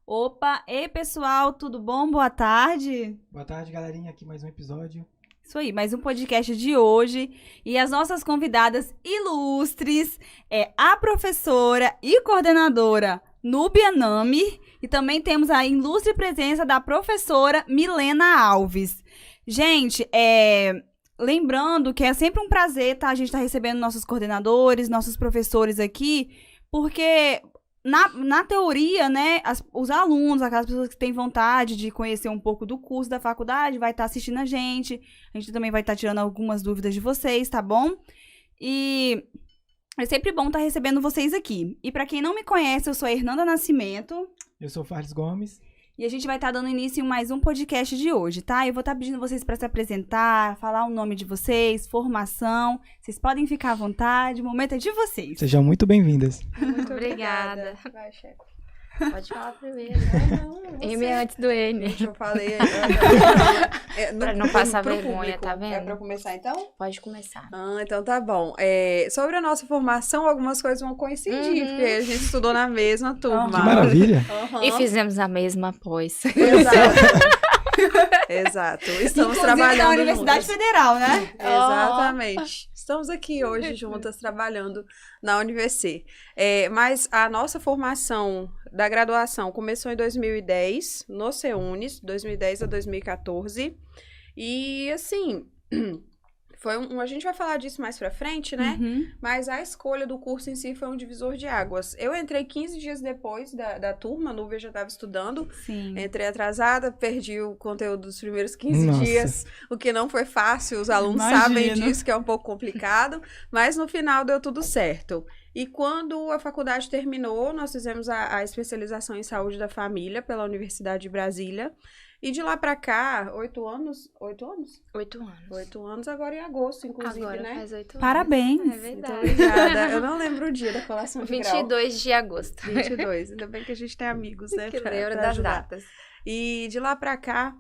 Opa, ei pessoal, tudo bom? Boa tarde. Boa tarde, galerinha. Aqui mais um episódio. Isso aí, mais um podcast de hoje. E as nossas convidadas ilustres é a professora e coordenadora Núbia Nami. E também temos a ilustre presença da professora Milena Alves. Gente, lembrando que é sempre um prazer, tá? A gente tá recebendo nossos coordenadores, nossos professores aqui, porque na teoria, né, os alunos, aquelas pessoas que têm vontade de conhecer um pouco do curso da faculdade, vai estar assistindo a gente também vai estar tirando algumas dúvidas de vocês, tá bom? E é sempre bom estar recebendo vocês aqui. E pra quem não me conhece, eu sou a Hernanda Nascimento. Eu sou o Farles Gomes. E a gente vai estar dando início em mais um podcast de hoje, tá? Eu vou estar pedindo vocês para se apresentar, falar o nome de vocês, formação. Vocês podem ficar à vontade, o momento é de vocês. Sejam muito bem-vindas. Muito obrigada. Vai, chefe. Pode falar primeiro. Não, M antes do N. Eu falei. Pra não passar pro vergonha, público. tá vendo? É pra começar, então? Pode começar. Então tá bom. Sobre a nossa formação, algumas coisas vão coincidir, porque a gente estudou na mesma turma. Que maravilha. E fizemos a mesma pós. Exato. Exato. Estamos Inclusive trabalhando na Universidade juntas. Federal, né? Exatamente. Estamos aqui hoje juntas trabalhando na UniVC. Mas a nossa formação da graduação começou em 2010, no CEUNES, 2010 a 2014. E, assim, a gente vai falar disso mais pra frente, né? Uhum. Mas a escolha do curso em si foi um divisor de águas. Eu entrei 15 dias depois da turma, a Núbia já estava estudando. Sim. Entrei atrasada, perdi o conteúdo dos primeiros 15 Nossa. dias, o que não foi fácil, os alunos Imagino. sabem disso, que é um pouco complicado, mas no final deu tudo certo. E quando a faculdade terminou, nós fizemos a especialização em saúde da família pela Universidade de Brasília. E de lá pra cá, 8 anos? 8 anos? 8 anos. 8 anos agora em agosto, inclusive, Agora né? faz 8 anos. Parabéns. É Muito verdade. obrigada. Eu não lembro o dia da colação de grau. 22 de agosto. 22. Ainda bem que a gente tem amigos, né? Que pra lembra das ajudar. datas. E de lá pra cá,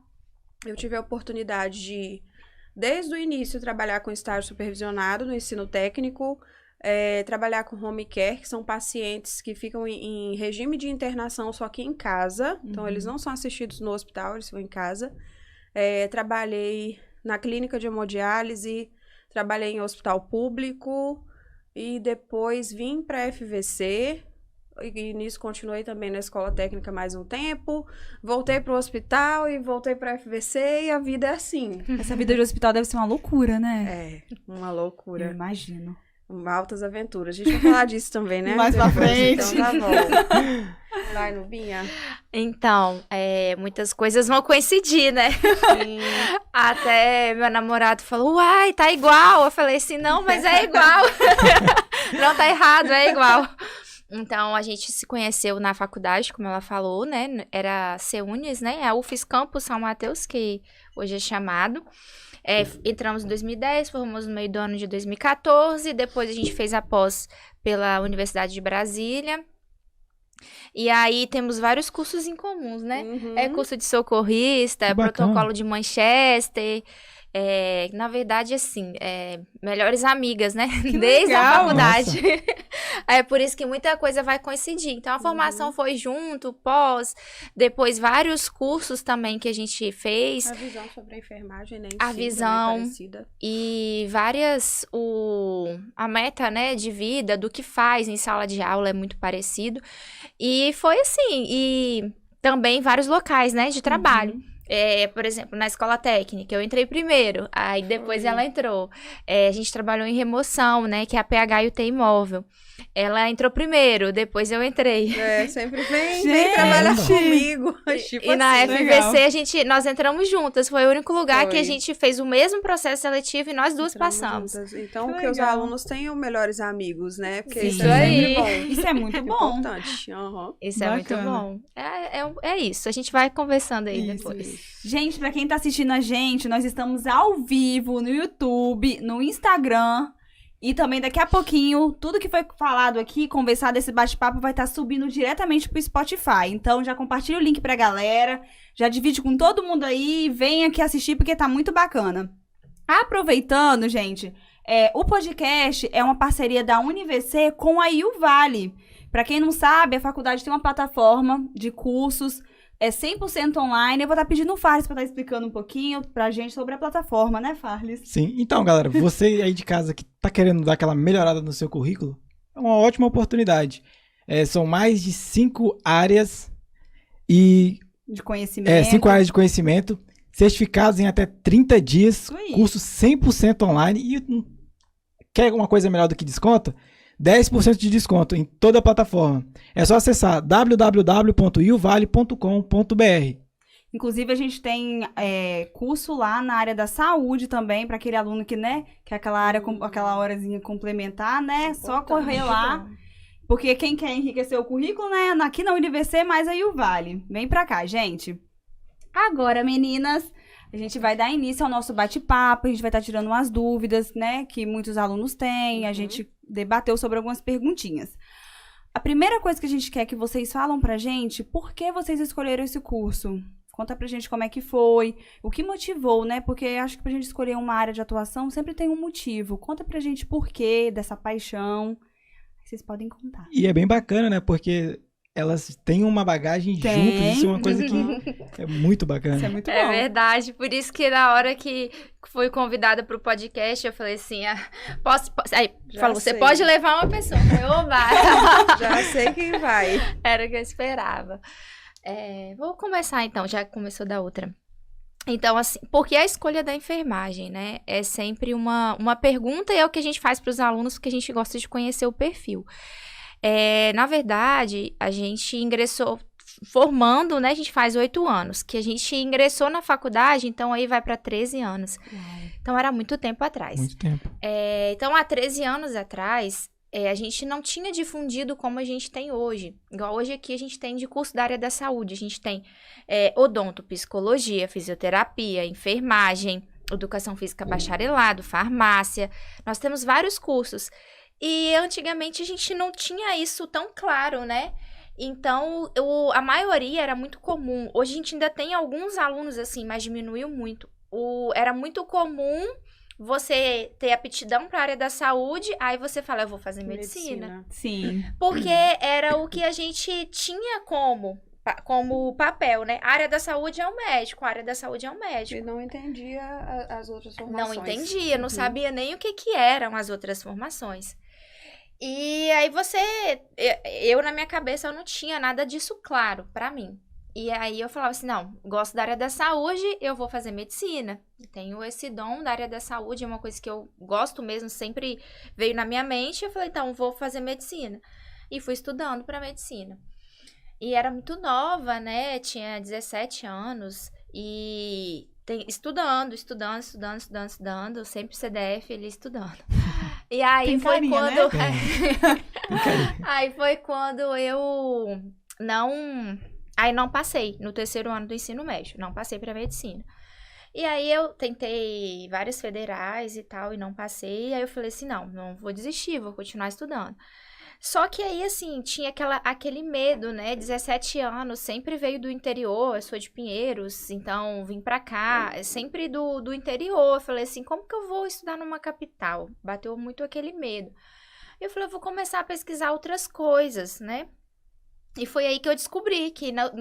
eu tive a oportunidade de, desde o início, trabalhar com estágio supervisionado no ensino técnico, trabalhar com home care, que são pacientes que ficam em regime de internação, só que em casa. Então, eles não são assistidos no hospital, eles ficam em casa. Trabalhei na clínica de hemodiálise, trabalhei em hospital público e depois vim para a FVC. E nisso continuei também na escola técnica mais um tempo, voltei para o hospital e voltei para a FVC e a vida é assim. Essa vida de hospital deve ser uma loucura, né? Uma Eu loucura, imagino. altas aventuras. A gente vai falar disso também, né? Mais pra Depois, frente. Então tá bom. Vai, Nubinha. Então, muitas coisas vão coincidir, né? Sim. Até meu namorado falou, uai, tá igual. Eu falei assim, não, mas é igual. Não tá errado, é igual. Então, a gente se conheceu na faculdade, como ela falou, né? Era CEUNES, né? A UFES Campus São Mateus, que hoje é chamado. Entramos em 2010, formamos no meio do ano de 2014. Depois a gente fez a pós pela Universidade de Brasília. E aí temos vários cursos em comuns, né? Uhum. Curso de socorrista, Que bacana. protocolo de Manchester. Na verdade, assim, melhores amigas, né? Que Desde a legal. faculdade. É por isso que muita coisa vai coincidir. Então, a formação foi junto, pós, depois vários cursos também que a gente fez. A visão sobre a enfermagem, né? em A si, também visão. parecida. E a meta, né, de vida, do que faz em sala de aula é muito parecido. E foi assim, e também vários locais, né, de trabalho. Por exemplo, na escola técnica, eu entrei primeiro, aí depois ela entrou. A gente trabalhou em remoção, né, que é a PH e o T imóvel. Ela entrou primeiro, depois eu entrei. Sempre vem Gente! trabalhar comigo. Tipo E na assim. FVC nós entramos juntas. Foi o único lugar Foi. que a gente fez o mesmo processo seletivo e nós duas Entramos passamos. juntas. Então, Que que os legal. alunos tenham melhores amigos, né? Porque Sim. isso Isso é aí. sempre bom. Isso é muito bom. Importante. Aham. Isso é muito Bacana. bom. É isso. A gente vai conversando aí Isso, depois. Gente, pra quem tá assistindo a gente, nós estamos ao vivo no YouTube, no Instagram. E também daqui a pouquinho, tudo que foi falado aqui, conversado, esse bate-papo vai estar subindo diretamente pro Spotify. Então já compartilha o link pra galera, já divide com todo mundo aí e vem aqui assistir porque tá muito bacana. Aproveitando, gente, o podcast é uma parceria da UniVC com a Iuvale. Pra quem não sabe, a faculdade tem uma plataforma de cursos, é 100% online. Eu vou estar pedindo o Farles pra estar explicando um pouquinho pra gente sobre a plataforma, né, Farles? Sim, então, galera, você aí de casa que tá querendo dar aquela melhorada no seu currículo, é uma ótima oportunidade. São mais de 5 áreas e... De conhecimento. 5 áreas de conhecimento, certificados em até 30 dias, Isso aí. curso 100% online e quer alguma coisa melhor do que desconto? 10% de desconto em toda a plataforma. É só acessar www.iuvale.com.br. Inclusive, a gente tem curso lá na área da saúde também, para aquele aluno que, né, que é aquela área, aquela horazinha complementar, né? Só correr lá. Porque quem quer enriquecer o currículo, né, aqui na UniVC, mais aí o Vale. Vem pra cá, gente. Agora, meninas, a gente vai dar início ao nosso bate-papo, a gente vai estar tirando umas dúvidas, né, que muitos alunos têm, a gente debateu sobre algumas perguntinhas. A primeira coisa que a gente quer que vocês falam pra gente, por que vocês escolheram esse curso? Conta pra gente como é que foi, o que motivou, né? Porque acho que pra gente escolher uma área de atuação sempre tem um motivo. Conta pra gente por quê dessa paixão. Vocês podem contar. E é bem bacana, né? Porque elas têm uma bagagem juntas. Isso é uma coisa que é muito bacana. Isso é muito bom. É verdade, por isso que na hora que fui convidada pro podcast, eu falei assim, posso... Aí, Já falou, você sei. pode levar uma pessoa. Eu falei, oba! Já sei quem vai. Era o que eu esperava. Vou começar então, já começou da outra. Então, assim, porque a escolha da enfermagem, né? É sempre uma pergunta e é o que a gente faz para os alunos, porque a gente gosta de conhecer o perfil. Na verdade, a gente ingressou formando, né? A gente faz 8 anos, que a gente ingressou na faculdade, então aí vai para 13 anos. Então, era muito tempo atrás. Muito tempo. Então, há 13 anos atrás, a gente não tinha difundido como a gente tem hoje. Igual hoje aqui a gente tem de curso da área da saúde. A gente tem odonto, psicologia, fisioterapia, enfermagem, educação física bacharelado, farmácia. Nós temos vários cursos. E antigamente a gente não tinha isso tão claro, né? Então, a maioria era muito comum. Hoje a gente ainda tem alguns alunos assim, mas diminuiu muito. Era muito comum você ter aptidão para a área da saúde, aí você fala, eu vou fazer medicina. Sim. Porque era o que a gente tinha como papel, né? A área da saúde é o médico, a área da saúde é o médico. E não entendia as outras formações. Não entendia, não sabia nem o que eram as outras formações. E aí eu na minha cabeça, eu não tinha nada disso claro pra mim. E aí eu falava assim, não, gosto da área da saúde, eu vou fazer medicina. Tenho esse dom da área da saúde, é uma coisa que eu gosto mesmo, sempre veio na minha mente. Eu falei, então, vou fazer medicina. E fui estudando pra medicina. E era muito nova, né? Tinha 17 anos. E estudando, sempre CDF, ele estudando. E aí Tem foi carinha, quando... né? Aí foi quando eu não passei no 3º ano do ensino médio, não passei para medicina. E aí eu tentei várias federais e tal, e não passei. Aí eu falei assim, não vou desistir, vou continuar estudando. Só que aí, assim, tinha aquele medo, né? 17 anos, sempre veio do interior, eu sou de Pinheiros, então vim pra cá, sempre do interior. Eu falei assim, como que eu vou estudar numa capital? Bateu muito aquele medo. Eu falei, eu vou começar a pesquisar outras coisas, né? E foi aí que eu descobri que a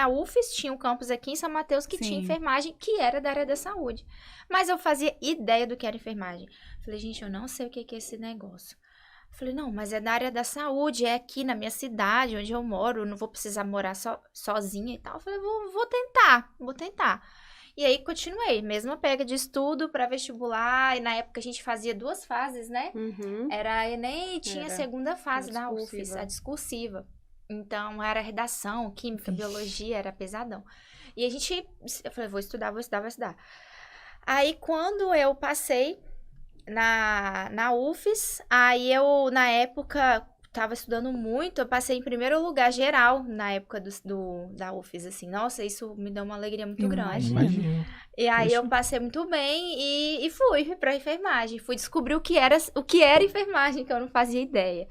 UFES tinha um campus aqui em São Mateus que tinha enfermagem, que era da área da saúde. Mas eu fazia ideia do que era enfermagem. Falei, gente, eu não sei o que é esse negócio. Falei, não, mas é da área da saúde, é aqui na minha cidade, onde eu moro, eu não vou precisar morar sozinha e tal. Falei, vou tentar. E aí, continuei, mesma pega de estudo para vestibular, e na época a gente fazia 2 fases, né? Uhum. Era Enem e tinha a segunda fase da UFES, discursiva. a discursiva. Então, era redação, química, biologia, era pesadão. E eu falei, vou estudar. Aí, quando eu passei na UFES, aí eu, na época, tava estudando muito, eu passei em primeiro lugar geral na época da UFES, assim. Nossa, isso me deu uma alegria muito grande. Imagino. E aí eu passei muito bem e fui pra enfermagem. Fui descobrir o que era enfermagem, que eu não fazia ideia.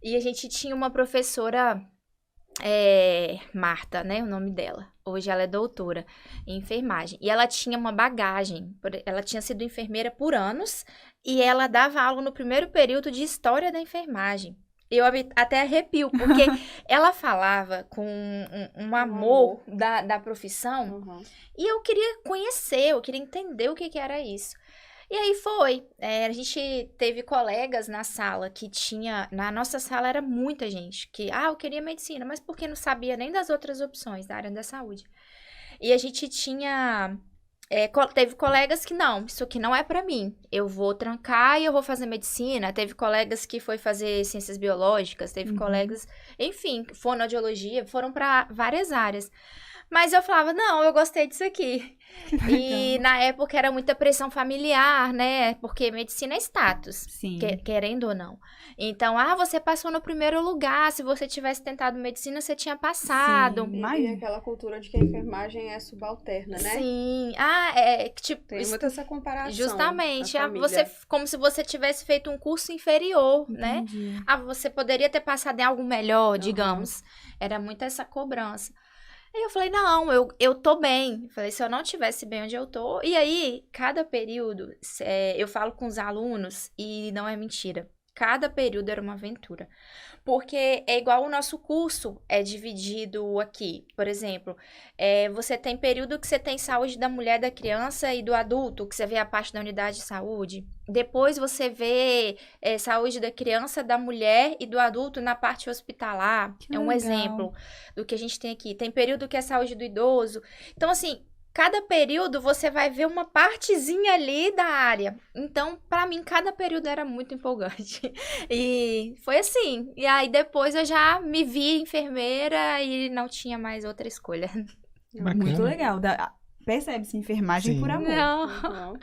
E a gente tinha uma professora, Marta, né, o nome dela. Hoje ela é doutora em enfermagem. E ela tinha uma bagagem. Ela tinha sido enfermeira por anos e ela dava aula no primeiro período de história da enfermagem. Eu até arrepio, porque ela falava com um amor da profissão, Uhum. e eu queria conhecer, eu queria entender o que era isso. E aí foi. A gente teve colegas na sala que tinha... Na nossa sala era muita gente que, eu queria medicina, mas porque não sabia nem das outras opções da área da saúde. E a gente tinha... teve colegas que, não, isso aqui não é pra mim. Eu vou trancar e eu vou fazer medicina. Teve colegas que foi fazer ciências biológicas, teve colegas... Enfim, fonoaudiologia, foram pra várias áreas. Mas eu falava, não, eu gostei disso aqui. E na época era muita pressão familiar, né? Porque medicina é status, Sim. querendo ou não. Então, você passou no primeiro lugar. Se você tivesse tentado medicina, você tinha passado. Sim. E Imagina. aquela cultura de que a enfermagem é subalterna, né? Sim. Tipo... Tem muito essa comparação. Justamente. na família. Como se você tivesse feito um curso inferior, né? Entendi. Você poderia ter passado em algo melhor, digamos. Era muito essa cobrança. Aí eu falei, não, eu tô bem. Eu falei, se eu não estivesse bem onde eu tô... E aí, cada período, eu falo com os alunos, e não é mentira. Cada período era uma aventura. Porque é igual o nosso curso é dividido aqui. Por exemplo, você tem período que você tem saúde da mulher, da criança e do adulto, que você vê a parte da unidade de saúde. Depois você vê saúde da criança, da mulher e do adulto na parte hospitalar. Que É um legal. exemplo do que a gente tem aqui. Tem período que é saúde do idoso. Então, assim, cada período você vai ver uma partezinha ali da área. Então, pra mim, cada período era muito empolgante. E foi assim. E aí, depois eu já me vi enfermeira e não tinha mais outra escolha. Bacana. Muito legal. Percebe-se enfermagem Sim. por amor. Não. Uhum.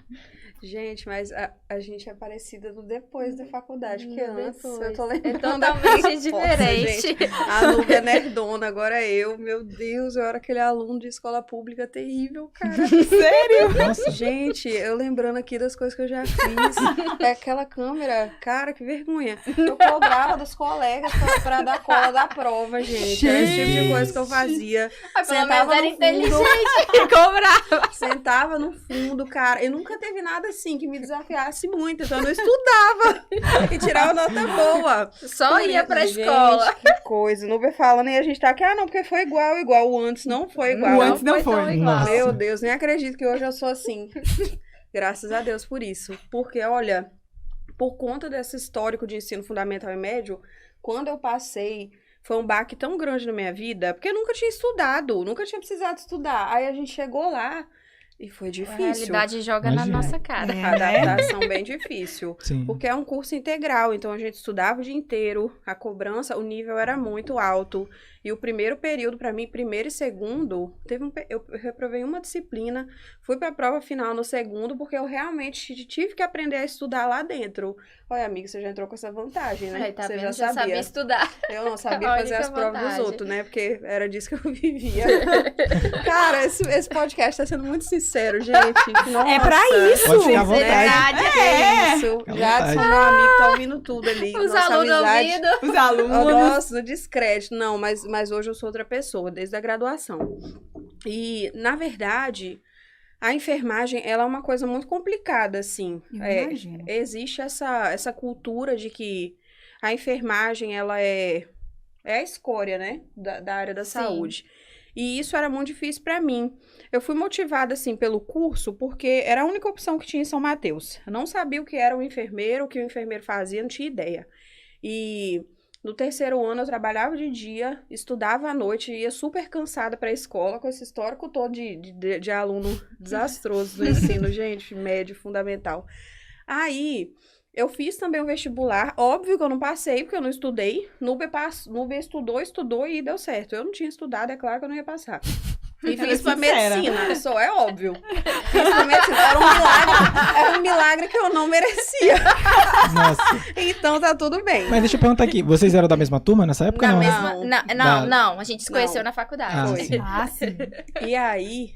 Gente, mas a gente é parecida do depois da faculdade, porque No antes depois. eu tô É lembrando da totalmente coisa diferente. gente. A Nubia é nerdona, agora eu, meu Deus, eu era aquele aluno de escola pública terrível, cara. Sério? Nossa, Gente, eu lembrando aqui das coisas que eu já fiz. É aquela câmera, cara, que vergonha. Eu cobrava dos colegas pra dar cola da prova, gente. Era esse tipo de coisa que eu fazia. Mas pelo Sentava menos era no fundo. inteligente e cobrava. Sentava no fundo, cara. E nunca teve nada assim que me desafiasse muito. Então eu não estudava e tirava nota boa. Só ia pra Gente, escola. Que coisa. Nubia falando e a gente tá aqui, não, porque foi igual. O antes não foi igual. O antes não tão foi. igual. Nossa. Meu Deus, nem acredito que hoje eu sou assim. Graças a Deus por isso. Porque, olha, por conta desse histórico de ensino fundamental e médio, quando eu passei, foi um baque tão grande na minha vida, porque eu nunca tinha estudado, nunca tinha precisado estudar. Aí a gente chegou lá e foi A difícil. realidade joga Imagina. na nossa cara. A adaptação bem difícil. sim. Porque é um curso integral, então a gente estudava o dia inteiro, a cobrança, o nível era muito alto. E o primeiro período, pra mim, primeiro e segundo, eu reprovei uma disciplina, fui pra prova final no segundo, porque eu realmente tive que aprender a estudar lá dentro. Olha, amiga, você já entrou com essa vantagem, né? Aí, tá Você vendo? já Já sabia sabia. estudar. Eu não sabia A fazer única as provas dos vantagem. outros, né? Porque era disso que eu vivia. Cara, esse podcast tá sendo muito sincero, gente. Nossa. É pra isso. Pode ficar à vontade. Verdade. É isso. Fica à Jadson, vontade. meu amigo, tá ouvindo tudo ali. Os Nossa alunos amizade. ouvindo. Os alunos. Nossa, no descrédito. Não, mas hoje eu sou outra pessoa, desde a graduação. E, na verdade, a enfermagem, ela é uma coisa muito complicada, assim. Eu imagino. Existe essa cultura de que a enfermagem, ela é a escória, né, da área da Sim. saúde. E isso era muito difícil pra mim. Eu fui motivada, assim, pelo curso, porque era a única opção que tinha em São Mateus. Eu não sabia o que era um enfermeiro, o que o enfermeiro fazia, não tinha ideia. E no terceiro ano eu trabalhava de dia, estudava à noite, ia super cansada pra escola, com esse histórico todo de aluno desastroso do ensino, gente, médio, fundamental. Aí, eu fiz também o vestibular, óbvio que eu não passei, porque eu não estudei. Nubia estudou e deu certo. Eu não tinha estudado, é claro que eu não ia passar. E fiz pra sincera. medicina, é óbvio. Fiz pra medicina, era um milagre que eu não merecia. Nossa. Então tá tudo bem. Mas deixa eu perguntar aqui, vocês eram da mesma turma nessa época? Na Não, mesma... Não. Não, a gente se conheceu Não. na faculdade. Ah, Foi. sim. Ah, sim. E aí,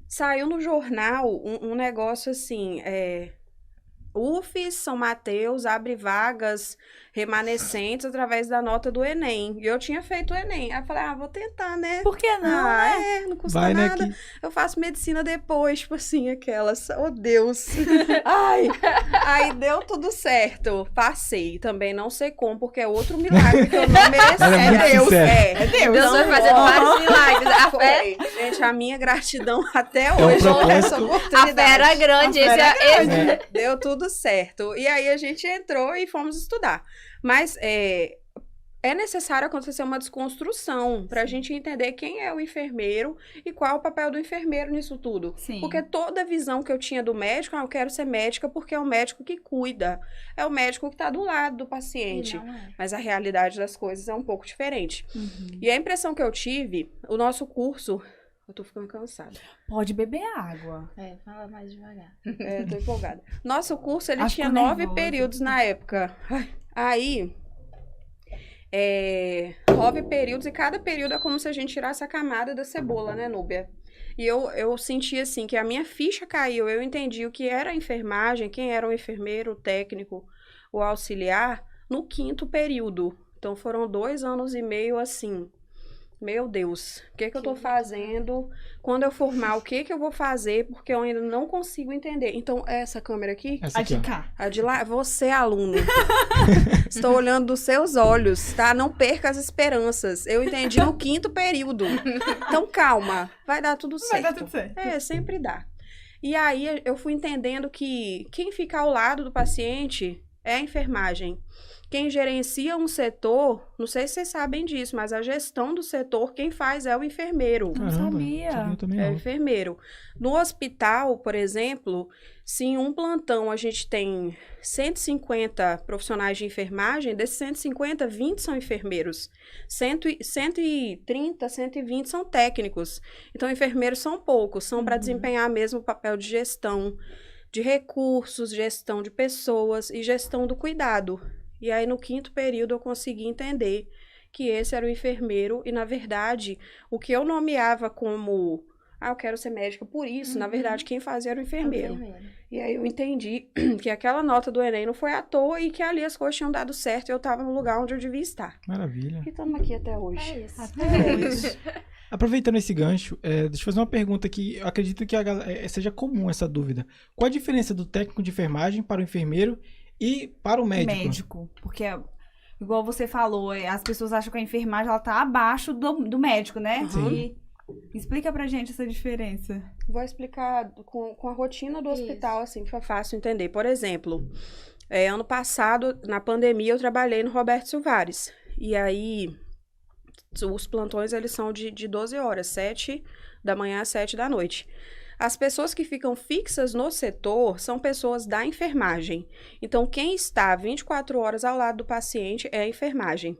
saiu no jornal um negócio assim, UFES, São Mateus, abre vagas remanescentes através da nota do Enem. E eu tinha feito o Enem. Aí eu falei, vou tentar, né? Por que não, né? Não custa Vai, né, nada. que- Eu faço medicina depois, tipo assim, aquelas, oh Deus. Ai, aí deu tudo certo. Passei. Também não sei como, porque é outro milagre que eu não merecia. Ela é muito Deus. sincera. É Deus. Deus vai fazendo vários milagres. A fé, Foi. Gente, a minha gratidão até um hoje por essa propósito. oportunidade. a fé era grande. A fé era esse- Deu tudo certo. E aí a gente entrou e fomos estudar. Mas é necessário acontecer uma desconstrução para a gente entender quem é o enfermeiro e qual é o papel do enfermeiro nisso tudo. Sim. Porque toda a visão que eu tinha do médico, eu quero ser médica porque é o médico que cuida. É o médico que está do lado do paciente. Não é. Mas a realidade das coisas é um pouco diferente. Uhum. E a impressão que eu tive, o nosso curso... Eu tô ficando cansada. Pode beber água. Fala mais devagar. Eu tô empolgada. Nosso curso, ele Acho tinha que 9 nervosa. períodos na época. Aí, 9 períodos, e cada período é como se a gente tirasse a camada da cebola, né, Núbia? E eu senti, assim, que a minha ficha caiu. Eu entendi o que era a enfermagem, quem era o enfermeiro, o técnico, o auxiliar, no 5º período. Então, foram 2 anos e meio, assim... Meu Deus, o que eu tô fazendo? Quando eu formar, o que eu vou fazer? Porque eu ainda não consigo entender. Então, essa câmera aqui, Essa A aqui, de ó. cá. a de lá, você, aluno. Estou olhando dos seus olhos, tá? Não perca as esperanças. Eu entendi no 5º período. Então, calma, vai dar tudo certo. Vai dar tudo certo. Sempre dá. E aí, eu fui entendendo que quem fica ao lado do paciente é a enfermagem. Quem gerencia um setor, não sei se vocês sabem disso, mas a gestão do setor, quem faz é o enfermeiro. Não sabia. Eu também É o não. enfermeiro. No hospital, por exemplo, se em um plantão a gente tem 150 profissionais de enfermagem, desses 150, 20 são enfermeiros. 130, 120 são técnicos. Então, enfermeiros são poucos, são para desempenhar mesmo o papel de gestão de recursos, gestão de pessoas e gestão do cuidado. E aí, no 5º período, eu consegui entender que esse era o enfermeiro e, na verdade, o que eu nomeava como... eu quero ser médica por isso. Na verdade, quem fazia era o enfermeiro. E aí eu entendi que aquela nota do Enem não foi à toa e que ali as coisas tinham dado certo e eu estava no lugar onde eu devia estar. Maravilha. E estamos aqui até hoje. É isso. Até hoje. Aproveitando esse gancho, deixa eu fazer uma pergunta que eu acredito que seja comum essa dúvida. Qual a diferença do técnico de enfermagem para o enfermeiro e para o médico? Porque, igual você falou, as pessoas acham que a enfermagem ela tá abaixo do médico, né? Sim. E explica pra gente essa diferença. Vou explicar com a rotina do Isso. hospital, assim, que foi fácil entender. Por exemplo, ano passado, na pandemia, eu trabalhei no Roberto Silvares. E aí, os plantões, eles são de 12 horas, 7 da manhã às 7 da noite. As pessoas que ficam fixas no setor são pessoas da enfermagem. Então, quem está 24 horas ao lado do paciente é a enfermagem.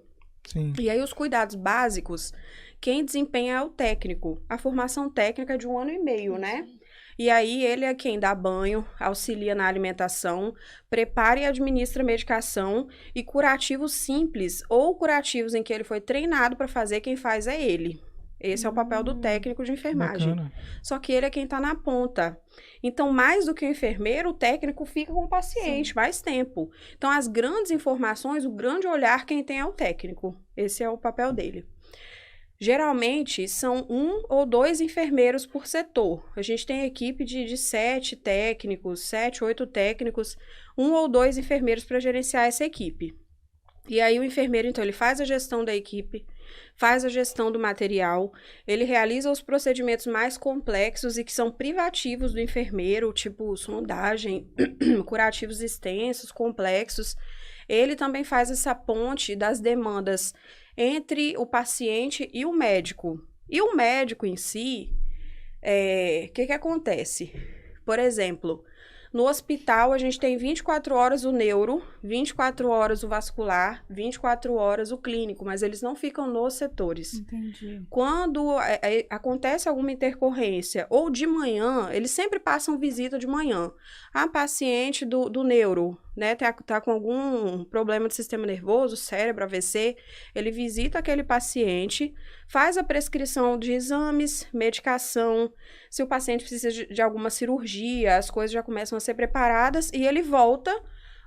Sim. E aí, os cuidados básicos, quem desempenha é o técnico. A formação técnica é de 1 ano e meio, né? E aí, ele é quem dá banho, auxilia na alimentação, prepara e administra medicação e curativos simples ou curativos em que ele foi treinado para fazer, quem faz é ele. Esse é o papel do técnico de enfermagem. Bacana. Só que ele é quem está na ponta. Então, mais do que o enfermeiro, o técnico fica com o paciente mais tempo. Então, as grandes informações, o grande olhar, quem tem é o técnico. Esse é o papel dele. Geralmente, são 1 ou 2 enfermeiros por setor. A gente tem equipe de 7 técnicos, 7, 8 técnicos, 1 ou 2 enfermeiros para gerenciar essa equipe. E aí, o enfermeiro, então, ele faz a gestão da equipe, faz a gestão do material, ele realiza os procedimentos mais complexos e que são privativos do enfermeiro, tipo sondagem, curativos extensos, complexos. Ele também faz essa ponte das demandas entre o paciente e o médico. E o médico em si, o que acontece? Por exemplo, no hospital a gente tem 24 horas o neuro, 24 horas o vascular, 24 horas o clínico, mas eles não ficam nos setores. Entendi. Quando acontece alguma intercorrência, ou de manhã, eles sempre passam visita de manhã. A paciente do neuro né, tá com algum problema de sistema nervoso, cérebro, AVC, ele visita aquele paciente, faz a prescrição de exames, medicação, se o paciente precisa de alguma cirurgia, as coisas já começam a ser preparadas e ele volta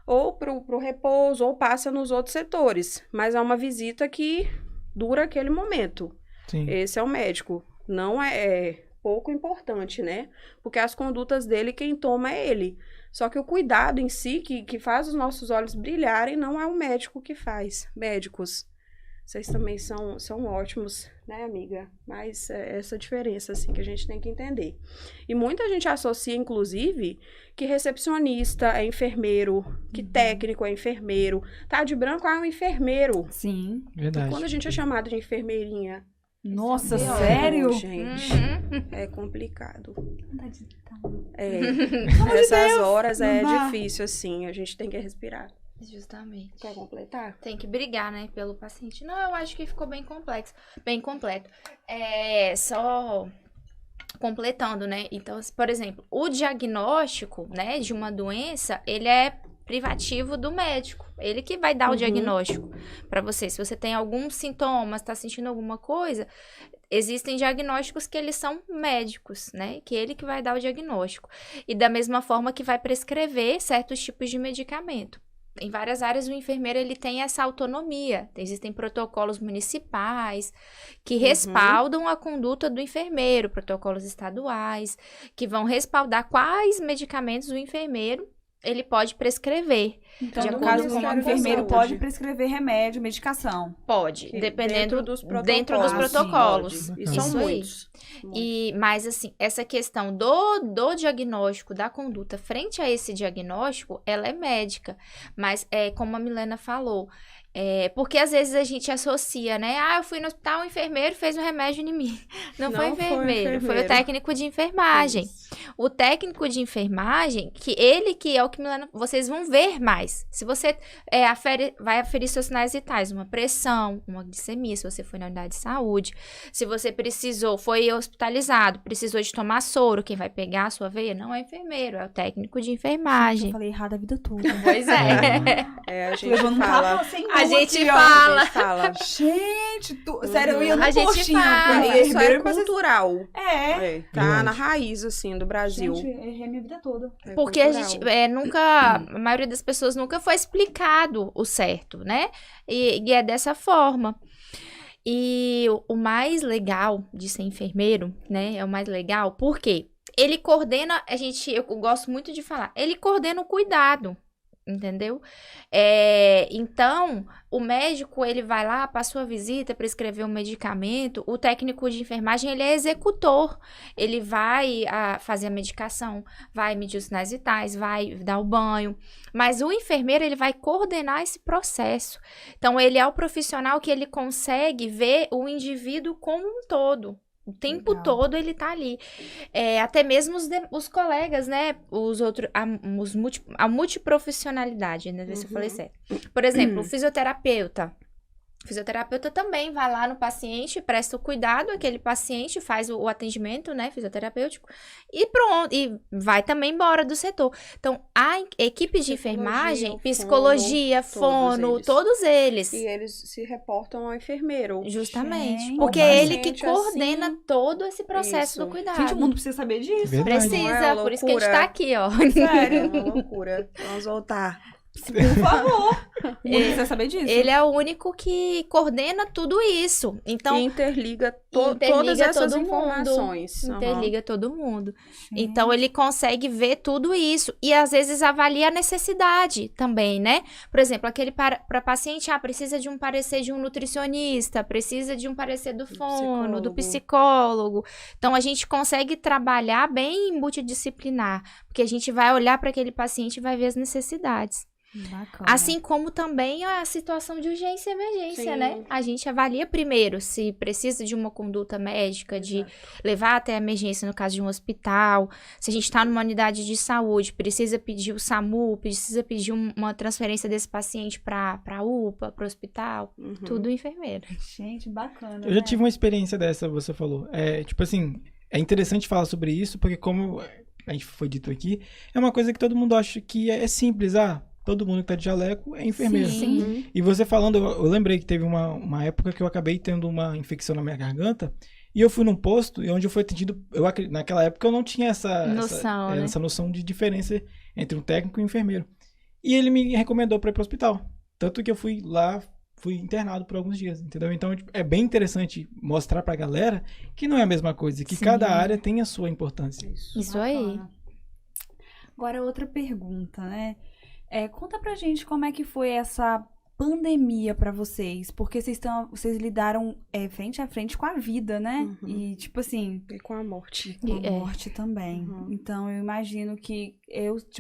ou pro repouso ou passa nos outros setores, mas é uma visita que dura aquele momento. Sim. Esse é o médico, não é pouco importante, né? Porque as condutas dele, quem toma é ele. Só que o cuidado em si, que faz os nossos olhos brilharem, não é o médico que faz. Médicos, vocês também são ótimos, né, amiga? Mas é essa diferença, assim, que a gente tem que entender. E muita gente associa, inclusive, que recepcionista é enfermeiro, que técnico é enfermeiro, tá de branco é um enfermeiro. Sim. Verdade. E quando a gente é chamado de enfermeirinha, Nossa, Meu sério? gente, é complicado. É, Deus. nessas horas é Não dá. difícil, assim, a gente tem que respirar. Justamente. Quer completar? Tem que brigar, né, pelo paciente. Não, eu acho que ficou bem complexo, bem completo. Só completando, né? Então, por exemplo, o diagnóstico, né, de uma doença, ele é privativo do médico. Ele que vai dar o diagnóstico para você. Se você tem algum sintoma, está sentindo alguma coisa, existem diagnósticos que eles são médicos, né? Que ele que vai dar o diagnóstico. E da mesma forma que vai prescrever certos tipos de medicamento. Em várias áreas, o enfermeiro ele tem essa autonomia. Existem protocolos municipais que respaldam a conduta do enfermeiro, protocolos estaduais, que vão respaldar quais medicamentos o enfermeiro ele pode prescrever. Então, De no acordo caso, com o a enfermeiro saúde. pode prescrever remédio, medicação. Pode, Que dependendo dentro dos protocolos. E Isso são aí. muitos. Mas assim, essa questão do diagnóstico, da conduta frente a esse diagnóstico, ela é médica. Mas é como a Milena falou, porque às vezes a gente associa, né? Eu fui no hospital, o enfermeiro fez um remédio em mim. Não foi o enfermeiro, foi o técnico de enfermagem. Isso. O técnico de enfermagem, que é o que Milena, vocês vão ver mais. Se você vai aferir seus sinais vitais, uma pressão, uma glicemia, se você foi na unidade de saúde, se você foi hospitalizado, precisou de tomar soro, quem vai pegar a sua veia não é o enfermeiro, é o técnico de Eu enfermagem. falei errado a vida toda. Pois é. A gente Levando um fala. tapa sem A mão gente aqui, ó. fala. A gente fala. Gente, sério, eu ia no A gente postinho. fala. com o Isso é enfermeiro, depois vocês- cultural. Tá Verdade. na raiz, assim, do Brasil. Gente, errei minha vida toda. É Porque a cultural. gente a maioria das pessoas nunca foi explicado o certo, né? E é dessa forma. E o mais legal de ser enfermeiro, né? É o mais legal, porque ele coordena, eu gosto muito de falar, ele coordena o cuidado, entendeu? Então, o médico, ele vai lá, passa sua visita, prescrever um medicamento, o técnico de enfermagem, ele é executor, ele vai fazer a medicação, vai medir os sinais vitais, vai dar o banho, mas o enfermeiro, ele vai coordenar esse processo. Então, ele é o profissional que ele consegue ver o indivíduo como um todo. O tempo Legal. todo ele tá ali. Até mesmo os colegas, né? A multiprofissionalidade, né? Ver se eu falei certo. Por exemplo, o fisioterapeuta. O fisioterapeuta também vai lá no paciente, presta o cuidado àquele paciente, faz o atendimento, né, fisioterapêutico, e pronto, e vai também embora do setor. Então, a equipe de enfermagem, psicologia, fono, todos eles. E eles se reportam ao enfermeiro. Justamente. Gente, Porque o é ele que paciente, coordena assim, todo esse processo isso. do cuidado. Gente, o mundo precisa saber disso. Verdade. Precisa, Não é por isso que a gente loucura? tá aqui, ó. É Sério. uma loucura. Vamos voltar. Por favor. O mundo precisa saber disso. Ele é o único que coordena tudo isso. Então, E interliga, interliga todas essas todo informações. mundo. Interliga todo mundo. Gente. Então, ele consegue ver tudo isso. E, às vezes, avalia a necessidade também, né? Por exemplo, para paciente, precisa de um parecer de um nutricionista, precisa de um parecer do fono, do psicólogo. Então, a gente consegue trabalhar bem multidisciplinar. Porque a gente vai olhar para aquele paciente e vai ver as necessidades. Bacana. Assim como também a situação de urgência e emergência, Sim. né? A gente avalia primeiro se precisa de uma conduta médica, de levar até a emergência no caso de um hospital. Se a gente está numa unidade de saúde, precisa pedir o SAMU, precisa pedir uma transferência desse paciente para a UPA, para o hospital. Tudo o enfermeiro. Gente, bacana. Eu já tive uma experiência dessa, você falou. Tipo assim, é interessante falar sobre isso, porque como a gente foi dito aqui, é uma coisa que todo mundo acha que é simples. todo mundo que tá de jaleco é enfermeiro. Sim. E você falando, eu lembrei que teve uma época que eu acabei tendo uma infecção na minha garganta, e eu fui num posto e onde eu fui atendido, naquela época eu não tinha essa noção de diferença entre um técnico e um enfermeiro. E ele me recomendou para ir pro hospital. Tanto que eu fui lá, fui internado por alguns dias, entendeu? Então, tipo, é bem interessante mostrar pra galera que não é a mesma coisa, que cada área tem a sua importância. Isso aí. Agora, outra pergunta, né? Conta pra gente como é que foi essa pandemia pra vocês, porque vocês lidaram frente a frente com a vida, né? E, tipo assim... E com a morte. Com a morte também. Então, eu imagino que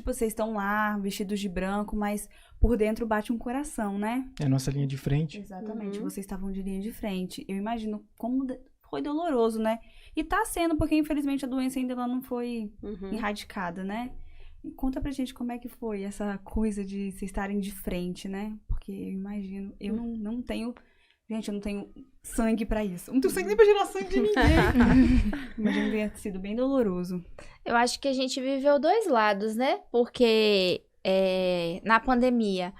vocês estão lá, vestidos de branco, mas por dentro bate um coração, né? É a nossa linha de frente. Exatamente, vocês estavam de linha de frente. Eu imagino como foi doloroso, né? E tá sendo, porque infelizmente a doença ainda não foi erradicada, né? E conta pra gente como é que foi essa coisa de vocês estarem de frente, né? Porque eu imagino, eu não tenho... Gente, eu não tenho sangue pra isso. Eu não tenho sangue nem pra gerar sangue de ninguém. Imagino que tenha sido bem doloroso. Eu acho que a gente viveu dois lados, né? Porque na pandemia,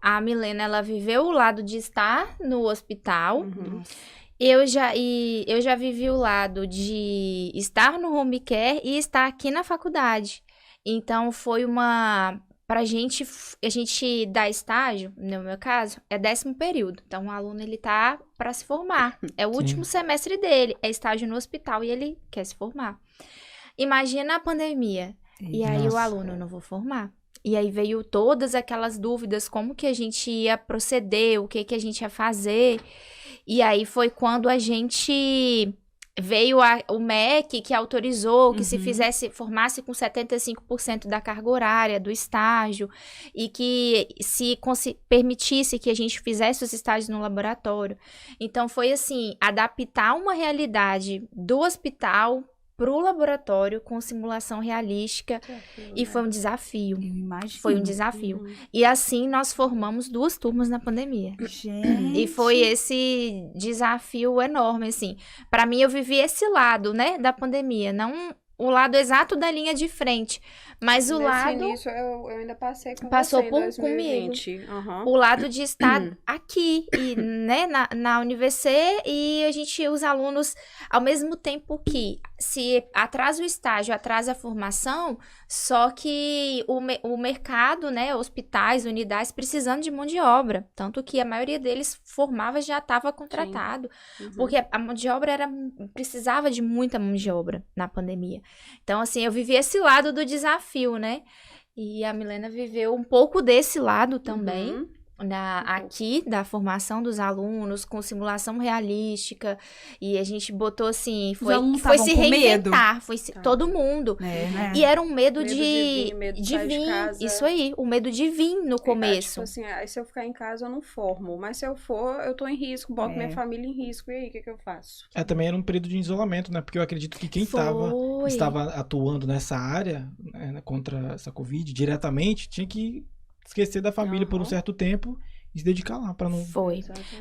a Milena, ela viveu o lado de estar no hospital. Eu já vivi o lado de estar no home care e estar aqui na faculdade. Então, foi pra gente, a gente dá estágio, no meu caso, é 10º período. Então, o aluno, ele tá pra se formar. É o último semestre dele, é estágio no hospital e ele quer se formar. Imagina a pandemia. E aí, o aluno, não vou formar. E aí, veio todas aquelas dúvidas, como que a gente ia proceder, o que a gente ia fazer. E aí, foi quando a gente... Veio o MEC que autorizou que se formasse com 75% da carga horária do estágio e que se permitisse que a gente fizesse os estágios no laboratório. Então, foi assim, adaptar uma realidade do hospital para o laboratório com simulação realística e foi um desafio. Eu imagino. Foi um desafio. E assim nós formamos 2 turmas na pandemia. Gente. E foi esse desafio enorme, assim. Para mim, eu vivi esse lado, né, da pandemia, não o lado exato da linha de frente, mas o lado... Nesse início, eu ainda passei com Passou você em comigo. 2020. O lado de estar aqui, e, né, na UniVC, e a gente, os alunos, ao mesmo tempo que se atrasa o estágio, atrasa a formação, só que o mercado, né, hospitais, unidades, precisando de mão de obra. Tanto que a maioria deles formava já estava contratado. Porque a mão de obra precisava de muita mão de obra na pandemia. Então, assim, eu vivi esse lado do desafio, né? E a Milena viveu um pouco desse lado também. Aqui, da formação dos alunos, com simulação realística, e a gente botou assim, foi se reinventar, todo mundo. Né? E era um medo de vir, medo de vir, casa. Isso aí, o medo de vir no começo. Tipo assim, se eu ficar em casa eu não formo, mas se eu for, eu tô em risco, boto minha família em risco, e aí, o que eu faço? Também era um período de isolamento, né? Porque eu acredito que quem estava atuando nessa área, né, contra essa Covid, diretamente, tinha que esquecer da família por um certo tempo e se dedicar lá para não...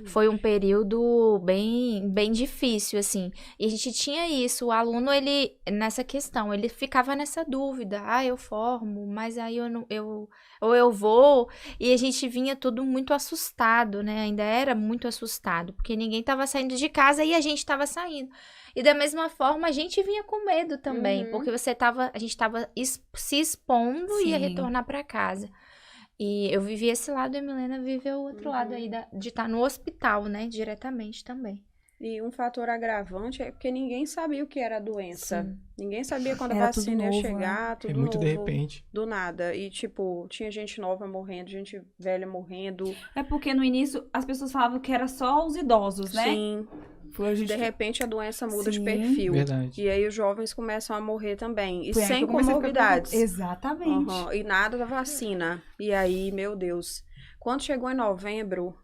Foi um período bem difícil, assim. E a gente tinha isso, o aluno, ele, nessa questão, ele ficava nessa dúvida. Eu formo, mas aí eu vou. E a gente vinha tudo muito assustado, né? Ainda era muito assustado, porque ninguém tava saindo de casa e a gente tava saindo. E da mesma forma, a gente vinha com medo também, porque a gente tava se expondo e ia retornar para casa. E eu vivi esse lado e a Milena viveu o outro lado aí de estar no hospital, né? Diretamente também. E um fator agravante é porque ninguém sabia o que era a doença. Sim. Ninguém sabia quando a Era vacina ia tudo novo, chegar, tudo muito novo. de repente. Do nada. E, tipo, tinha gente nova morrendo, gente velha morrendo. É porque no início as pessoas falavam que era só os idosos, né? Sim. De repente a doença muda de perfil. Verdade. E aí os jovens começam a morrer também. E Foi aí sem que eu comecei a ficar comorbidades. Exatamente. E nada da vacina. E aí, meu Deus. Quando chegou em novembro,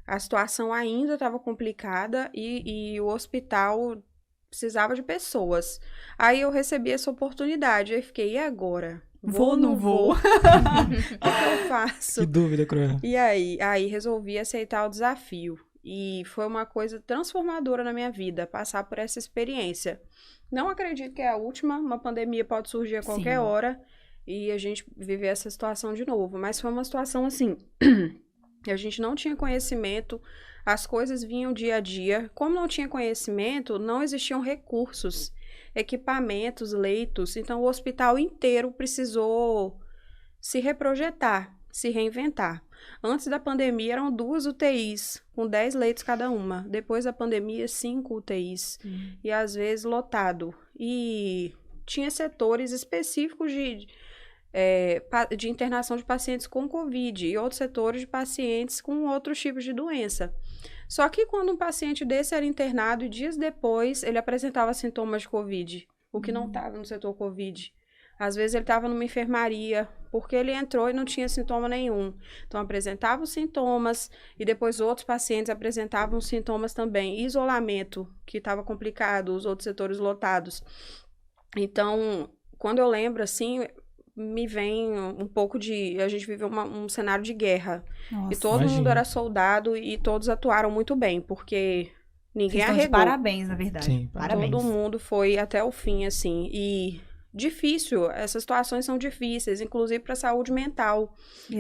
a situação ainda estava complicada e o hospital precisava de pessoas. Aí eu recebi essa oportunidade. Aí fiquei, e agora? Vou ou não vou? O que eu faço? Que dúvida, Cruel. E aí resolvi aceitar o desafio. E foi uma coisa transformadora na minha vida, passar por essa experiência. Não acredito que é a última, uma pandemia pode surgir a qualquer hora. e a gente viver essa situação de novo. Mas foi uma situação assim, a gente não tinha conhecimento, as coisas vinham dia a dia. Como não tinha conhecimento, não existiam recursos, equipamentos, leitos. Então, o hospital inteiro precisou se reprojetar, se reinventar. Antes da pandemia, eram 2 UTIs, com 10 leitos cada uma. Depois da pandemia, 5 UTIs. E, às vezes, lotado. E tinha setores específicos de internação de pacientes com Covid e outros setores de pacientes com outros tipos de doença. Só que quando um paciente desse era internado e dias depois ele apresentava sintomas de Covid, o que não estava no setor Covid. Às vezes ele estava numa enfermaria, porque ele entrou e não tinha sintoma nenhum. Então apresentava os sintomas e depois outros pacientes apresentavam os sintomas também. Isolamento, que estava complicado, os outros setores lotados. Então, quando eu lembro assim, me vem um pouco de... A gente viveu um cenário de guerra. Nossa, e todo mundo era soldado e todos atuaram muito bem, porque ninguém arregou. Parabéns, na verdade. Sim, parabéns. Todo mundo foi até o fim, assim. E difícil, essas situações são difíceis, inclusive para a saúde mental.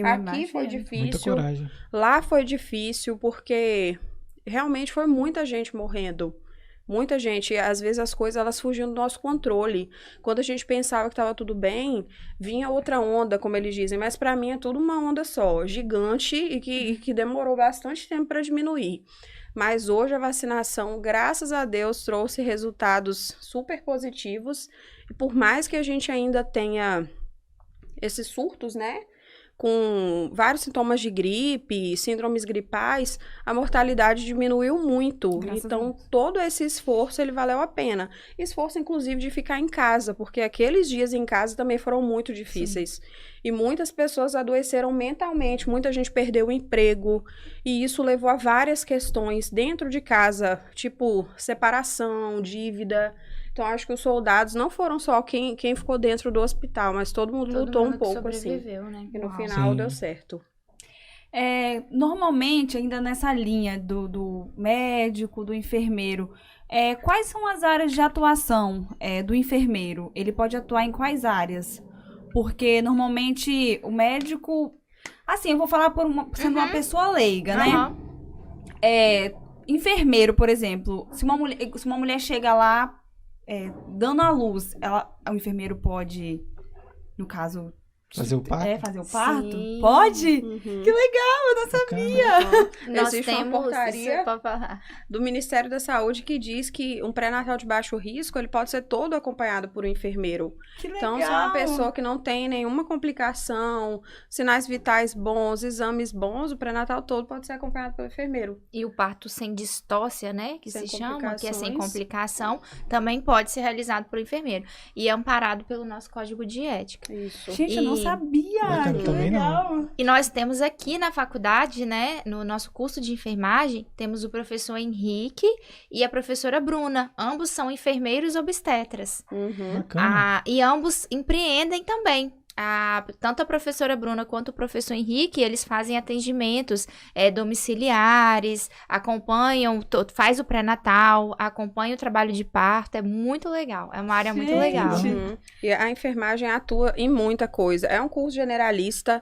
Aqui foi difícil. Muita coragem. Lá foi difícil, porque realmente foi muita gente morrendo. Muita gente, às vezes as coisas elas fugiam do nosso controle. Quando a gente pensava que estava tudo bem, vinha outra onda, como eles dizem, mas para mim é tudo uma onda só, gigante e que demorou bastante tempo para diminuir. Mas hoje a vacinação, graças a Deus, trouxe resultados super positivos. E por mais que a gente ainda tenha esses surtos, né? Com vários sintomas de gripe, síndromes gripais, a mortalidade diminuiu muito. Então, todo esse esforço, ele valeu a pena. Esforço, inclusive, de ficar em casa, porque aqueles dias em casa também foram muito difíceis. Sim. E muitas pessoas adoeceram mentalmente, muita gente perdeu o emprego, e isso levou a várias questões dentro de casa, tipo separação, dívida. Então, acho que os soldados não foram só quem ficou dentro do hospital, mas todo mundo lutou um pouco, assim. Né? E no final deu certo. Normalmente, ainda nessa linha do médico, do enfermeiro, quais são as áreas de atuação do enfermeiro? Ele pode atuar em quais áreas? Porque, normalmente, o médico... Assim, eu vou falar sendo uma pessoa leiga, né? Enfermeiro, por exemplo, se uma mulher chega lá... dando à luz, o enfermeiro pode, no caso... Fazer o parto? Fazer o parto? Sim. Pode? Uhum. Que legal, eu não sabia. Existe uma portaria do Ministério da Saúde que diz que um pré-natal de baixo risco, ele pode ser todo acompanhado por um enfermeiro. Que legal. Então, se é uma pessoa que não tem nenhuma complicação, sinais vitais bons, exames bons, o pré-natal todo pode ser acompanhado pelo enfermeiro. E o parto sem distócia, né, que se chama, que é sem complicação, também pode ser realizado por enfermeiro. E é amparado pelo nosso código de ética. Isso. Gente, eu não sabia. Bacana, que também legal. não. E nós temos aqui na faculdade, né, no nosso curso de enfermagem, temos o professor Henrique e a professora Bruna. Ambos são enfermeiros obstetras. Bacana. E ambos empreendem também. Tanto a professora Bruna quanto o professor Henrique, eles fazem atendimentos domiciliares, acompanham, faz o pré-natal, acompanham o trabalho de parto, é muito legal, é uma área muito legal. E a enfermagem atua em muita coisa, é um curso generalista,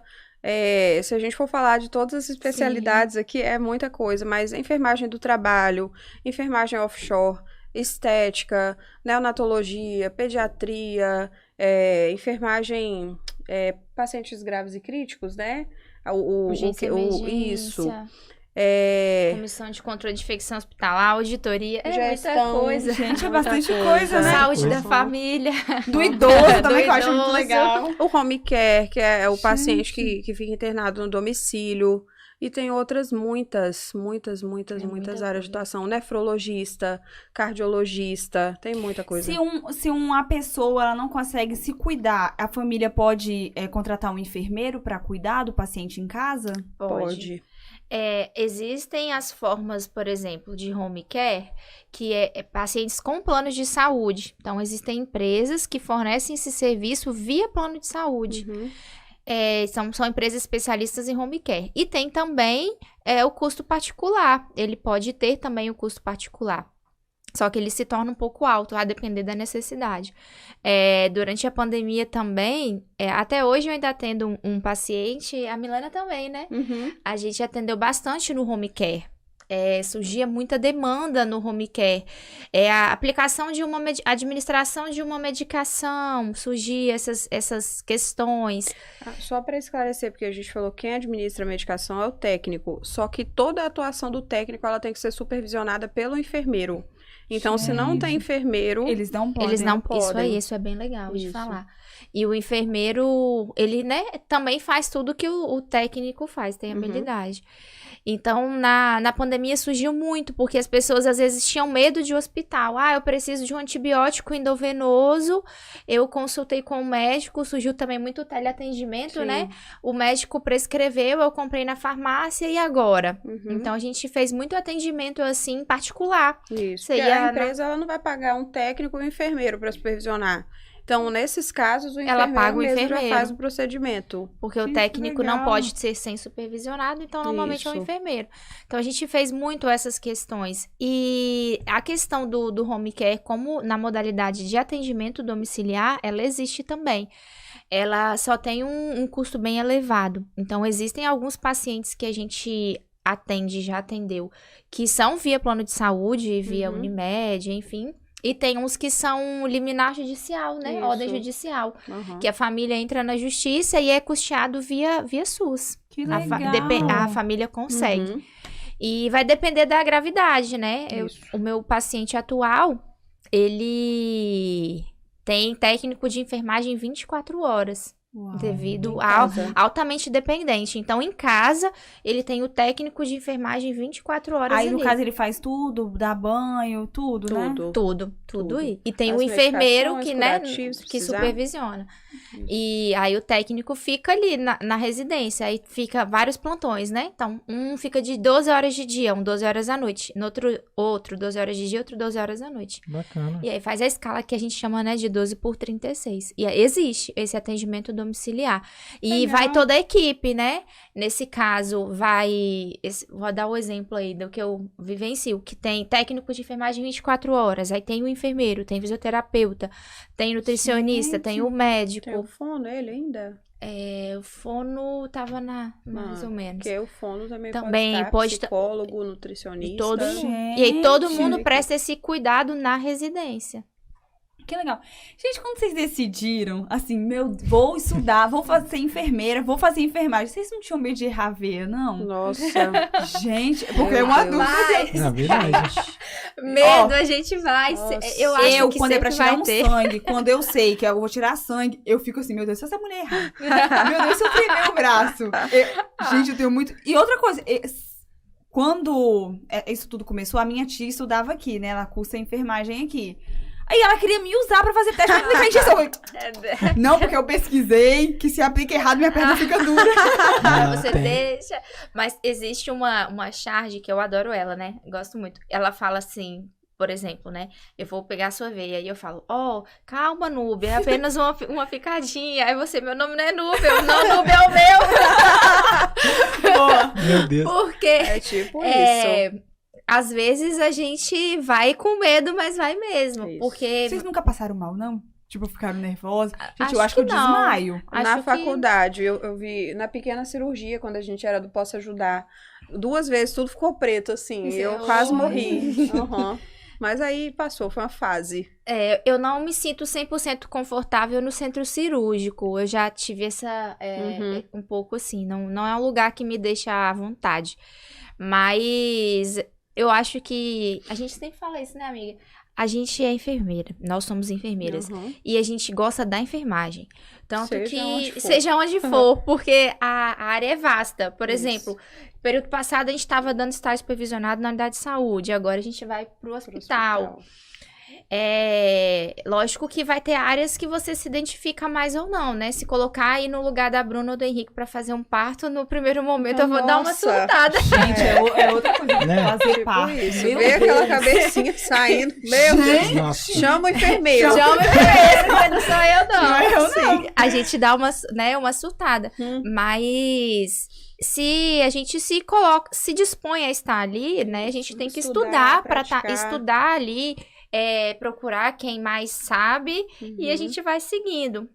se a gente for falar de todas as especialidades aqui, é muita coisa, mas enfermagem do trabalho, enfermagem offshore, estética, neonatologia, pediatria, enfermagem, pacientes graves e críticos, né? Isso. Comissão de controle de infecção hospitalar, auditoria, gestão, muita coisa. Gente, é bastante coisa, né? Saúde da família. Do idoso também, que eu acho muito legal. O home care, que é o paciente que fica internado no domicílio. E tem outras muitas áreas de atuação. Nefrologista, cardiologista, tem muita coisa. Se uma pessoa ela não consegue se cuidar, a família pode contratar um enfermeiro para cuidar do paciente em casa? Pode. Existem as formas, por exemplo, de home care, que é pacientes com planos de saúde. Então, existem empresas que fornecem esse serviço via plano de saúde. São empresas especialistas em home care. E tem também o custo particular. Ele pode ter também o custo particular. Só que ele se torna um pouco alto, a depender da necessidade. Durante a pandemia também, até hoje eu ainda atendo um paciente, a Milena também, né? Uhum. A gente atendeu bastante no home care. Surgia muita demanda no home care. A aplicação de administração de uma medicação, surgia essas questões. Só para esclarecer, porque a gente falou que quem administra a medicação é o técnico, só que toda a atuação do técnico ela tem que ser supervisionada pelo enfermeiro. Então, se não tem enfermeiro... Eles não podem. Eles não podem. Isso é bem legal de falar. E o enfermeiro, ele, né, também faz tudo que o técnico faz, tem habilidade. Então, na pandemia surgiu muito, porque as pessoas às vezes tinham medo de hospital. Eu preciso de um antibiótico endovenoso. Eu consultei com o médico, surgiu também muito teleatendimento, né? O médico prescreveu, eu comprei na farmácia e agora? Então, a gente fez muito atendimento, assim, particular. Isso, porque a empresa ela não vai pagar um técnico ou um enfermeiro para supervisionar. Então, nesses casos, o enfermeiro mesmo já faz o procedimento. Porque o técnico não pode ser sem supervisionado, então normalmente é o enfermeiro. Então, a gente fez muito essas questões. E a questão do home care, como na modalidade de atendimento domiciliar, ela existe também. Ela só tem um custo bem elevado. Então, existem alguns pacientes que a gente já atendeu, que são via plano de saúde, via Unimed, enfim... E tem uns que são liminar judicial, né? Ordem judicial. Que a família entra na justiça e é custeado via SUS. Que legal. A família consegue. E vai depender da gravidade, né? O meu paciente atual, ele tem técnico de enfermagem 24 horas. Devido ao altamente dependente. Então, em casa, ele tem o técnico de enfermagem 24 horas. Aí, no caso, ele faz tudo, dá banho, tudo, né? Tudo. E tem o enfermeiro que, né, que supervisiona. Isso. E aí, o técnico fica ali na residência. Aí, fica vários plantões, né? Então, um fica de 12 horas de dia, 12 horas à noite. No outro 12 horas de dia, outro 12 horas da noite. Bacana. E aí, faz a escala que a gente chama, né, de 12 por 36. E aí, existe esse atendimento domiciliar. E vai toda a equipe, né? Nesse caso, vou dar o exemplo aí do que eu vivencio, que tem técnico de enfermagem 24 horas, aí tem o enfermeiro, tem fisioterapeuta, tem nutricionista, tem o médico. Tem o fono, ele ainda? O fono tava mais ou menos. Porque o fono também pode estar psicólogo, nutricionista. E aí todo mundo presta esse cuidado na residência. Que legal. Gente, quando vocês decidiram, assim, vou estudar, vou fazer enfermeira, vou fazer enfermagem, vocês não tinham medo de errar veia, não? Nossa. Gente, porque é uma dúvida. Na verdade. Medo, a gente vai. Eu acho que quando é pra tirar ter. sangue, quando eu sei que eu vou tirar sangue, eu fico assim, meu Deus, se essa mulher errar. Meu Deus, se eu tremer o braço. Gente, eu tenho muito... E outra coisa... Quando isso tudo começou, a minha tia estudava aqui, né? Ela cursa enfermagem aqui. Aí ela queria me usar pra fazer teste pra aplicar injeção. Não, porque eu pesquisei que se aplica errado, minha perna fica dura. Você deixa. Mas existe uma charge que eu adoro ela, né? Gosto muito. Ela fala assim, por exemplo, né? Eu vou pegar a sua veia e eu falo, calma, Núbia, é apenas uma picadinha. Aí você, meu nome não é Núbia, não, Núbia é o meu. Boa. Meu Deus. Porque é tipo isso. Às vezes a gente vai com medo, mas vai mesmo. Isso. Porque... Vocês nunca passaram mal, não? Tipo, ficaram nervosas? Gente, eu acho que eu desmaio. Na faculdade, eu vi na pequena cirurgia, quando a gente era do Posso Ajudar, 2 vezes tudo ficou preto, assim. Eu quase morri. Mas aí passou, foi uma fase. Eu não me sinto 100% confortável no centro cirúrgico. Eu já tive essa... um pouco assim. Não é um lugar que me deixa à vontade. Mas... eu acho que... a gente sempre fala isso, né, amiga? A gente é enfermeira. Nós somos enfermeiras. E a gente gosta da enfermagem. Tanto seja onde for. Porque a área é vasta. Por exemplo, período passado a gente estava dando estágio supervisionado na unidade de saúde. Agora a gente vai pro hospital. Lógico que vai ter áreas que você se identifica mais ou não, né? Se colocar aí no lugar da Bruna ou do Henrique pra fazer um parto, no primeiro momento eu vou dar uma surtada. Gente, é outra coisa. Né? Fazer parto. Ver aquela cabecinha saindo. Meu Deus. Nossa. Chama o enfermeiro. Chama o enfermeiro, mas não sou eu, não. Não. a gente dá uma surtada. Mas se a gente se dispõe a estar ali, né? A gente tem que estudar para estudar ali, procurar quem mais sabe e a gente vai seguindo.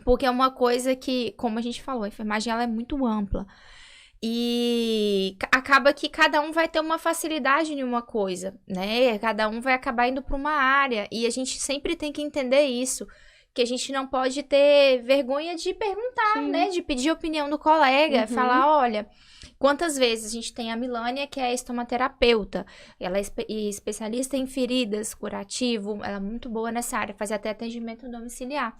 Porque é uma coisa que, como a gente falou, a enfermagem ela é muito ampla. E acaba que cada um vai ter uma facilidade em uma coisa, né? Cada um vai acabar indo para uma área. E a gente sempre tem que entender isso. Que a gente não pode ter vergonha de perguntar, né? De pedir a opinião do colega. Falar, olha, quantas vezes a gente tem a Milânia, que é estomaterapeuta. Ela é especialista em feridas, curativo. Ela é muito boa nessa área. Faz até atendimento domiciliar.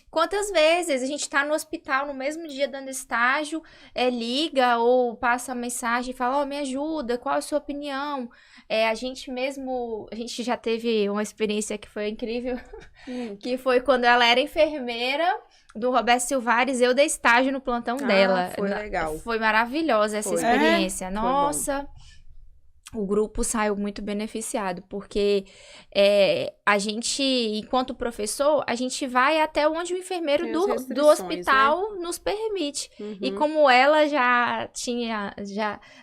Quantas vezes a gente tá no hospital no mesmo dia dando estágio, liga ou passa mensagem e fala, me ajuda, qual é a sua opinião? A gente já teve uma experiência que foi incrível, que foi quando ela era enfermeira do Roberto Silvares, eu dei estágio no plantão dela. Foi legal. Foi maravilhosa essa experiência. Nossa... O grupo saiu muito beneficiado, porque a gente, enquanto professor, a gente vai até onde o enfermeiro do hospital nos permite. E como ela já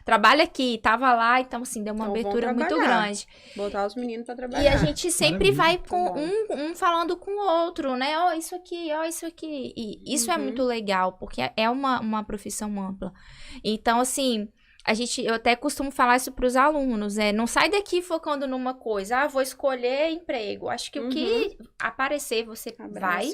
trabalha aqui, estava lá, então assim, deu uma abertura muito grande. Botar os meninos para trabalhar. E a gente sempre vai com um falando com o outro, né? Isso aqui, isso aqui. E isso é muito legal, porque é uma profissão ampla. Então, assim... Eu até costumo falar isso para os alunos, não sai daqui focando numa coisa, vou escolher emprego. Acho que o que aparecer, você vai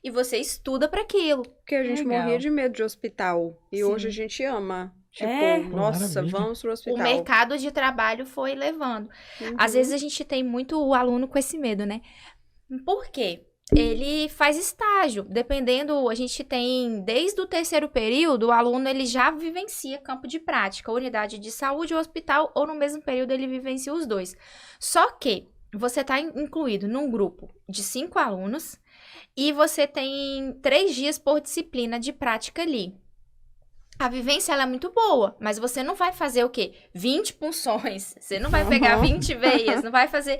e você estuda para aquilo. Porque a gente morria de medo de hospital e hoje a gente ama. Tipo, nossa, vamos pro hospital. O mercado de trabalho foi levando. Às vezes a gente tem muito o aluno com esse medo, né? Por quê? Ele faz estágio, dependendo, a gente tem, desde o 3º período, o aluno ele já vivencia campo de prática, unidade de saúde ou hospital, ou no mesmo período ele vivencia os dois. Só que você está incluído num grupo de 5 alunos e você tem 3 dias por disciplina de prática ali. A vivência, ela é muito boa, mas você não vai fazer o quê? 20 punções, você não vai pegar 20 veias, não vai fazer...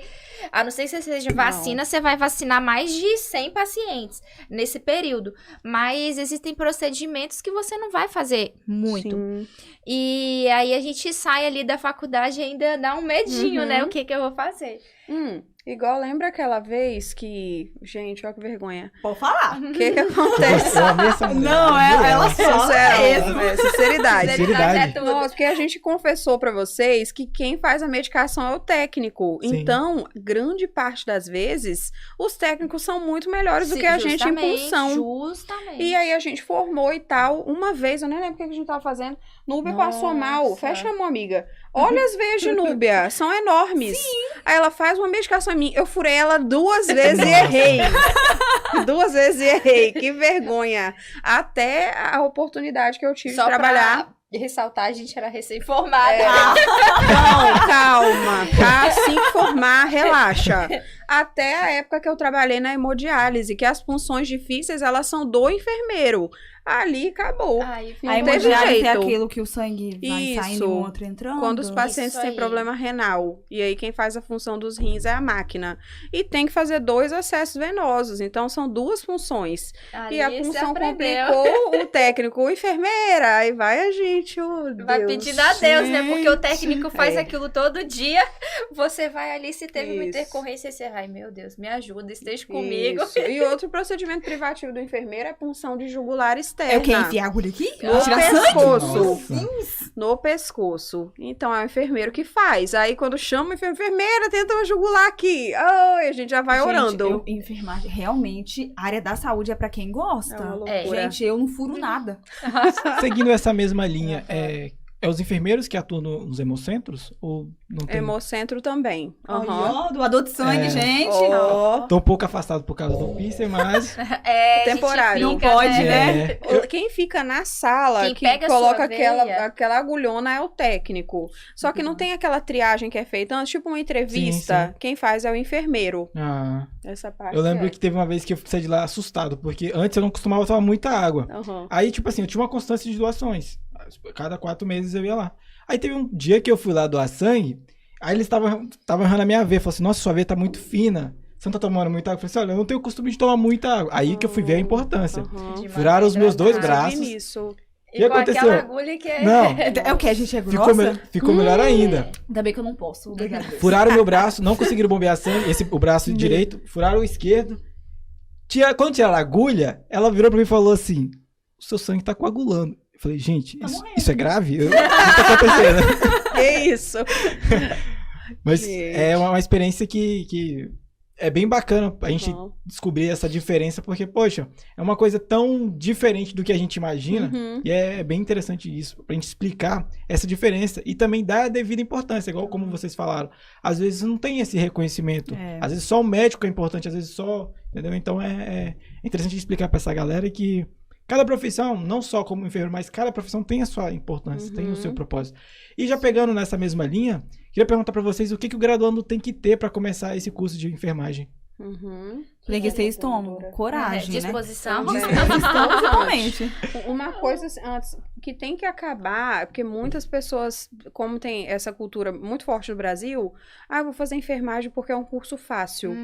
A não ser que você seja vacina, você vai vacinar mais de 100 pacientes nesse período. Mas existem procedimentos que você não vai fazer muito. Sim. E aí a gente sai ali da faculdade e ainda dá um medinho, né? O que eu vou fazer? Igual, lembra aquela vez que... Gente, olha que vergonha. Pode falar. O que acontece? Não, ela só sinceridade. Sinceridade. Nossa, porque a gente confessou pra vocês que quem faz a medicação é o técnico. Sim. Então, grande parte das vezes, os técnicos são muito melhores do que a gente em função. Justamente. E aí a gente formou e tal. Uma vez, eu nem lembro o que a gente tava fazendo. Núbia passou mal. Fecha a mão, amiga. Olha as veias de Núbia. São enormes. Sim. Aí ela faz uma medicação em mim. Eu furei ela 2 vezes e errei. 2 vezes e errei. Que vergonha. Até a oportunidade que eu tive de trabalhar. Pra ressaltar, a gente era recém-formada. Não, calma. Tá? Assim que formar, relaxa. Até a época que eu trabalhei na hemodiálise, que as funções difíceis, elas são do enfermeiro. Ali acabou. A hemodiálise é aquilo que o sangue vai saindo e o outro entrando. Quando os pacientes têm problema renal. E aí quem faz a função dos rins é a máquina. E tem que fazer 2 acessos venosos. Então são 2 funções. Ali e a função complicou o técnico, o enfermeira. Aí vai a gente, vai pedindo a Deus, né? Porque o técnico faz aquilo todo dia. Você vai ali, se teve uma intercorrência, você vai, meu Deus, me ajuda, esteja comigo. E outro procedimento privativo do enfermeiro é a punção de jugular externa. É o que? Enfiar a agulha aqui? No pescoço. No pescoço. Então, é o enfermeiro que faz. Aí, quando chama a enfermeira, tenta uma jugular aqui. A gente já vai orando. Enfermagem, realmente, a área da saúde é pra quem gosta. É uma loucura. Gente, eu não furo nada. Seguindo essa mesma linha, os enfermeiros que atuam nos hemocentros? Ou não tem? Hemocentro também. Doador de sangue, gente. Tô um pouco afastado por causa do pícer, mas... temporário. Não pode, né? Quem fica na sala, que coloca aquela agulhona é o técnico. Só que não tem aquela triagem que é feita antes, tipo uma entrevista. Sim. Quem faz é o enfermeiro. Essa parte. Eu lembro que teve uma vez que eu saí de lá assustado, porque antes eu não costumava tomar muita água. Aí, tipo assim, eu tinha uma constância de doações. Cada 4 meses eu ia lá. Aí teve um dia que eu fui lá doar sangue, aí eles estavam errando a minha veia. Falaram assim, nossa, sua veia tá muito fina. você não tá tomando muita água? Eu falei assim, olha, eu não tenho o costume de tomar muita água. Aí que eu fui ver a importância. Furaram os meus 2 braços. Isso. E com aconteceu? Aquela agulha que é... Não. É o que? A gente é grossa? Ficou melhor ainda. Ainda bem que eu não posso. Obrigada. Furaram o meu braço, não conseguiram bombear sangue, o braço direito, furaram o esquerdo. Quando tiraram a agulha, ela virou pra mim e falou assim, o seu sangue tá coagulando. Eu falei, gente, isso é grave? O que tá acontecendo? Que isso? Mas gente, é uma experiência que é bem bacana a gente descobrir essa diferença, porque, poxa, é uma coisa tão diferente do que a gente imagina, e é bem interessante isso, pra gente explicar essa diferença e também dar a devida importância, igual como vocês falaram. Às vezes não tem esse reconhecimento, às vezes só o médico é importante, às vezes só, entendeu? Então é interessante explicar pra essa galera que cada profissão, não só como enfermeiro, mas cada profissão tem a sua importância, tem o seu propósito. E já pegando nessa mesma linha, queria perguntar para vocês o que o graduando tem que ter para começar esse curso de enfermagem. Tem que ter estômago, coragem, disposição. Né? Disposição, totalmente. Uma coisa antes que tem que acabar, porque muitas pessoas, como tem essa cultura muito forte no Brasil, eu vou fazer enfermagem porque é um curso fácil.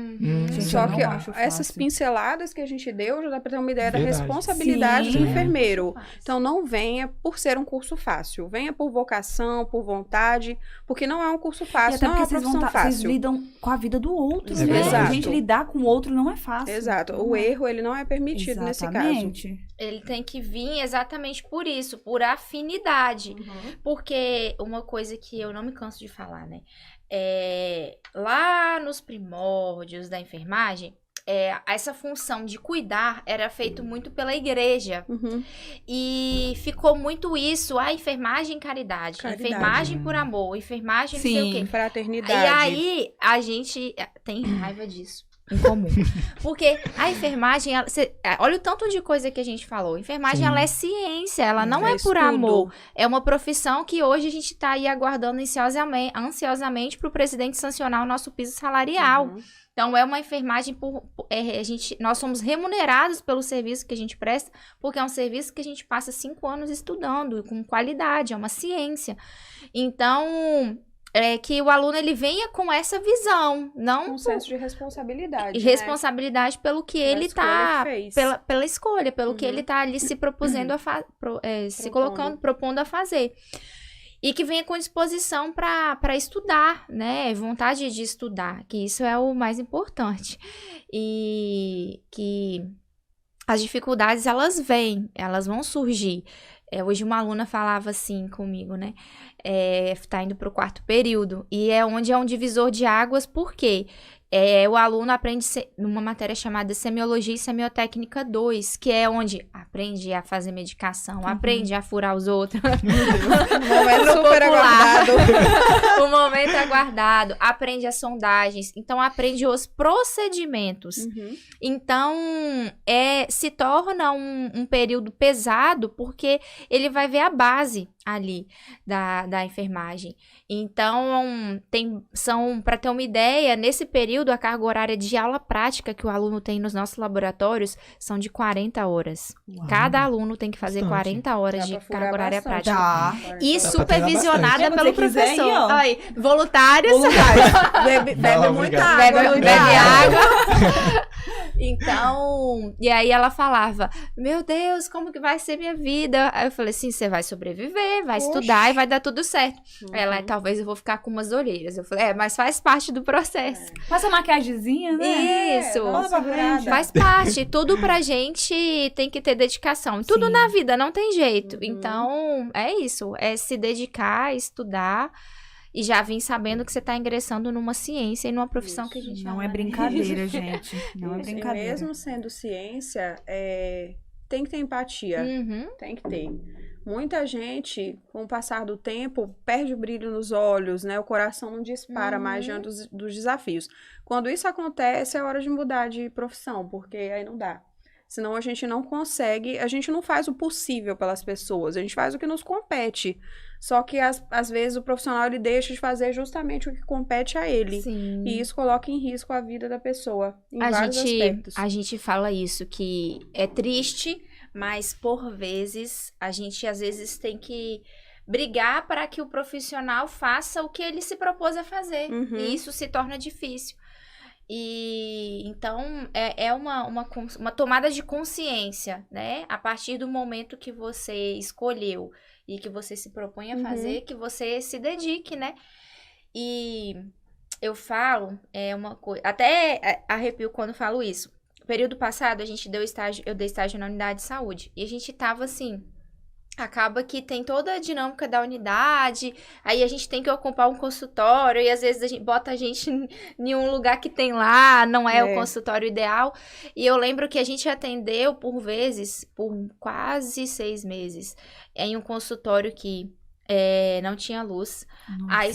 Só que essas pinceladas que a gente deu já dá para ter uma ideia da responsabilidade do enfermeiro. Então não venha por ser um curso fácil, venha por vocação, por vontade, porque não é um curso fácil, não é uma profissão fácil. Vocês lidam com a vida do outro, né? Exato. A gente lidar com o outro não é fácil. Exato. O erro, ele não é permitido nesse caso. Ele tem que vir exatamente por isso, por afinidade. Porque uma coisa que eu não me canso de falar, né? Lá nos primórdios da enfermagem, essa função de cuidar era feito muito pela igreja. E ficou muito isso, a enfermagem caridade. Enfermagem por amor, enfermagem não sei o quê. Fraternidade. E aí, a gente tem raiva disso. Em comum. Porque a enfermagem, olha o tanto de coisa que a gente falou. Enfermagem, ela é ciência, ela não é por amor. É uma profissão que hoje a gente tá aí aguardando ansiosamente para o presidente sancionar o nosso piso salarial. Então, é uma enfermagem nós somos remunerados pelo serviço que a gente presta, porque é um serviço que a gente passa 5 anos estudando, com qualidade, é uma ciência. Então, que o aluno ele venha com essa visão, não um senso de responsabilidade. Responsabilidade pelo que ele tá, pela escolha, pelo que ele tá ali se proposendo propondo a fazer. E que venha com disposição para estudar, né? Vontade de estudar, que isso é o mais importante. E que as dificuldades, elas vão surgir. Hoje uma aluna falava assim comigo, né? Tá indo pro 4º período. E onde é um divisor de águas, por quê? O aluno aprende numa matéria chamada Semiologia e Semiotécnica 2, que é onde aprende a fazer medicação, aprende a furar os outros. O momento super aguardado. O momento aguardado. Aprende as sondagens. Então, aprende os procedimentos. Então, se torna um período pesado, porque ele vai ver a base ali da enfermagem. Então, para ter uma ideia, nesse período, a carga horária de aula prática que o aluno tem nos nossos laboratórios são de 40 horas. Uau. Cada aluno tem que fazer 40 horas de carga horária prática. E supervisionada pelo professor. Aí, voluntários. Bebe muita água. Bebe água. Então, e aí ela falava, meu Deus, como que vai ser minha vida? Aí eu falei assim, você vai sobreviver, vai estudar e vai dar tudo certo. Ela, talvez eu vou ficar com umas olheiras. Eu falei, mas faz parte do processo. Passa a maquiagemzinha, né? Isso. Faz parte. Tudo pra gente tem que ter dedicação. Tudo na vida, não tem jeito. Então, é isso. É se dedicar, estudar. E já vim sabendo que você está ingressando numa ciência e numa profissão que a gente não é brincadeira, gente. Não é brincadeira. E mesmo sendo ciência, tem que ter empatia. Tem que ter. Muita gente, com o passar do tempo, perde o brilho nos olhos, né? O coração não dispara mais diante dos desafios. Quando isso acontece, é hora de mudar de profissão, porque aí não dá. Senão a gente não consegue, a gente não faz o possível pelas pessoas, a gente faz o que nos compete. Só que, às vezes, o profissional ele deixa de fazer justamente o que compete a ele. Sim. E isso coloca em risco a vida da pessoa, em vários aspectos. A gente fala isso, que é triste, mas, por vezes, a gente, às vezes, tem que brigar para que o profissional faça o que ele se propôs a fazer. E isso se torna difícil. E então é uma tomada de consciência, né? A partir do momento que você escolheu e que você se propõe a fazer, que você se dedique, né? E eu falo, uma coisa, até arrepio quando falo isso. No período passado, eu dei estágio na unidade de saúde. E a gente tava assim, acaba que tem toda a dinâmica da unidade, aí a gente tem que ocupar um consultório, e às vezes a gente bota a gente em um lugar que tem lá, não é o consultório ideal. E eu lembro que a gente atendeu por quase 6 meses, em um consultório que não tinha luz. Aí,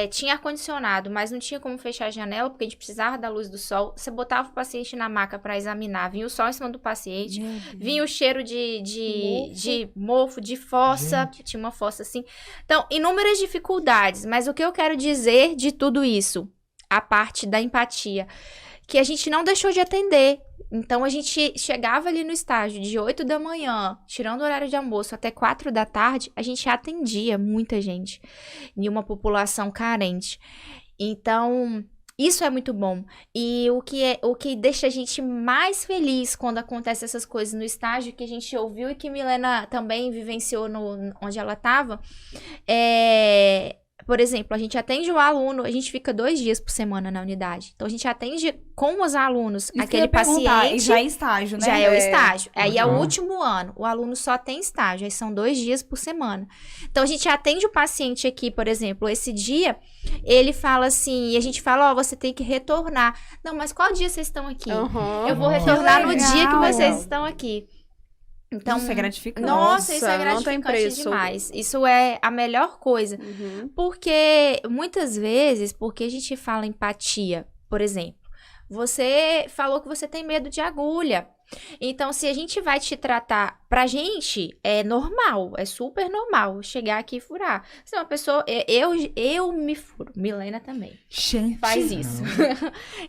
tinha ar-condicionado, mas não tinha como fechar a janela, porque a gente precisava da luz do sol. Você botava o paciente na maca para examinar, vinha o sol em cima do paciente, vinha o cheiro de mofo, de fossa, tinha uma fossa assim. Então, inúmeras dificuldades, mas o que eu quero dizer de tudo isso? A parte da empatia, que a gente não deixou de atender. Então, a gente chegava ali no estágio de 8 da manhã, tirando o horário de almoço, até 4 da tarde, a gente atendia muita gente em uma população carente. Então, isso é muito bom. E o que deixa a gente mais feliz quando acontecem essas coisas no estágio, que a gente ouviu e que Milena também vivenciou onde ela estava, por exemplo, a gente atende o aluno, a gente fica 2 dias por semana na unidade. Então, a gente atende com os alunos isso aquele paciente. E já é estágio, né? Já é o estágio. Aí é o último ano. O aluno só tem estágio. Aí são 2 dias por semana. Então, a gente atende o paciente aqui, por exemplo, esse dia, ele fala assim, e a gente fala, você tem que retornar. Não, mas qual dia vocês estão aqui? Eu vou retornar no dia que vocês estão aqui. Então, isso é gratificante. Nossa, isso é gratificante demais. Isso é a melhor coisa. Porque, muitas vezes, porque a gente fala empatia, por exemplo, você falou que você tem medo de agulha. Então, se a gente vai te tratar, pra gente, é normal, é super normal chegar aqui e furar. Se uma pessoa, eu me furo, Milena também faz isso.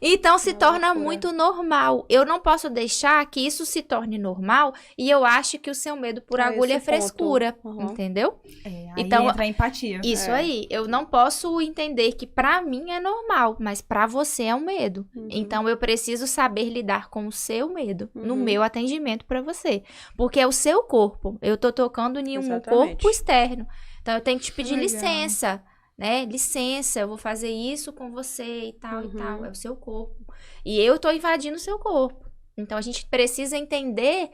Então, se torna muito normal. Eu não posso deixar que isso se torne normal e eu acho que o seu medo por agulha é frescura, entendeu? Aí então, entra a empatia. Isso aí, eu não posso entender que pra mim é normal, mas pra você é um medo. Então, eu preciso saber lidar com o seu medo no meu atendimento pra você. Porque é o seu corpo. Eu tô tocando em um corpo externo. Então, eu tenho que te pedir licença, né? Licença, eu vou fazer isso com você e tal e tal. É o seu corpo. E eu tô invadindo o seu corpo. Então, a gente precisa entender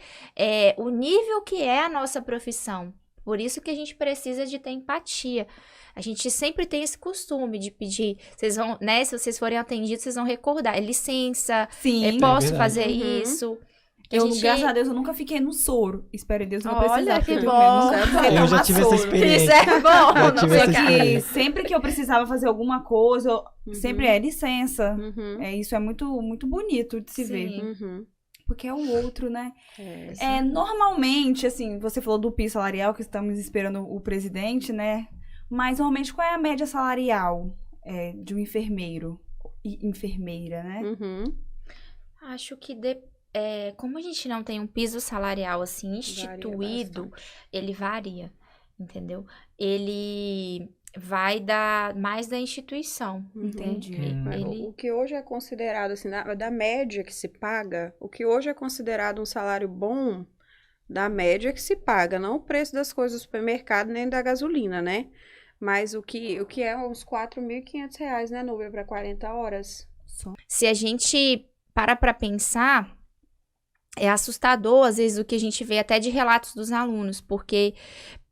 o nível que é a nossa profissão. Por isso que a gente precisa de ter empatia. A gente sempre tem esse costume de pedir, vocês vão, né? Se vocês forem atendidos, vocês vão recordar. Licença, posso fazer isso. Graças a Deus, eu nunca fiquei no soro. Espero em Deus não precisar. Olha, que bom. Eu já tive essa experiência. Isso é bom. Sempre que eu precisava fazer alguma coisa, sempre licença. Isso é muito, muito bonito de se ver. Porque é o outro, né? Normalmente, assim, você falou do piso salarial, que estamos esperando o presidente, né? Mas, normalmente, qual é a média salarial de um enfermeiro e enfermeira, né? Acho que como a gente não tem um piso salarial, assim, instituído, ele varia, entendeu? Ele vai dar mais da instituição. Entendi. O que hoje é considerado, assim, da média que se paga, o que hoje é considerado um salário bom, da média que se paga, não o preço das coisas do supermercado, nem da gasolina, né? Mas o que é uns R$4.500, né, Núbia, para 40 horas? Se a gente para pensar, é assustador, às vezes, o que a gente vê até de relatos dos alunos, porque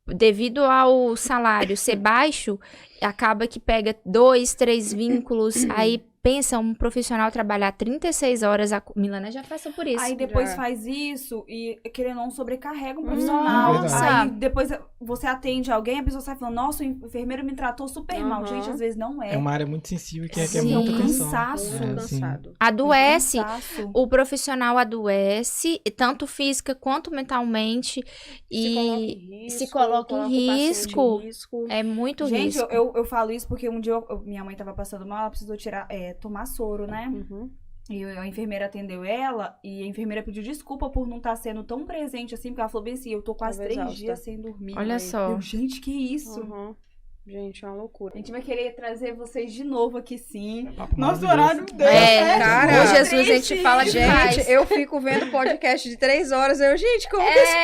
devido ao salário ser baixo, acaba que pega 2, 3 vínculos, aí pensa um profissional trabalhar 36 horas, a Milena já passou por isso. Aí depois faz isso e, querendo ou não, sobrecarrega um profissional. Aí depois você atende alguém, a pessoa sai falando, nossa, o enfermeiro me tratou super mal. Gente, às vezes não é. É uma área muito sensível que requer muita atenção. Cansaço. Adoece, o profissional adoece, tanto física quanto mentalmente, e se coloca em risco. É muito risco. Gente, eu falo isso porque um dia minha mãe tava passando mal, ela precisou tomar soro, né? E a enfermeira atendeu ela, e a enfermeira pediu desculpa por não estar sendo tão presente assim, porque ela falou bem assim, eu tô quase 3 dias sem dormir. Olha só. Gente, que isso? Gente, é uma loucura. A gente vai querer trazer vocês de novo aqui, sim. Papo Nosso maravilhoso. horário deu. Cara, Ô, Jesus, a gente fala demais. Gente, eu fico vendo podcast de 3 horas. Gente, como que esse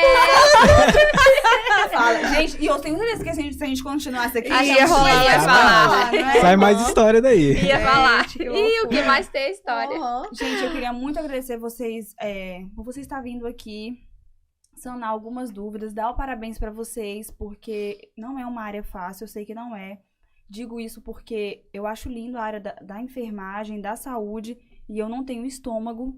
Fala. Gente, e eu tenho certeza que se a gente continuasse aqui, A gente ia rolar, ia vai falar. Não é? Sai mais história daí. Ia falar. Gente, que E o que mais tem é história. Gente, eu queria muito agradecer vocês por você estar vindo aqui, sanar algumas dúvidas, dar o parabéns pra vocês, porque não é uma área fácil, eu sei que não é. Digo isso porque eu acho lindo a área da enfermagem, da saúde, e eu não tenho estômago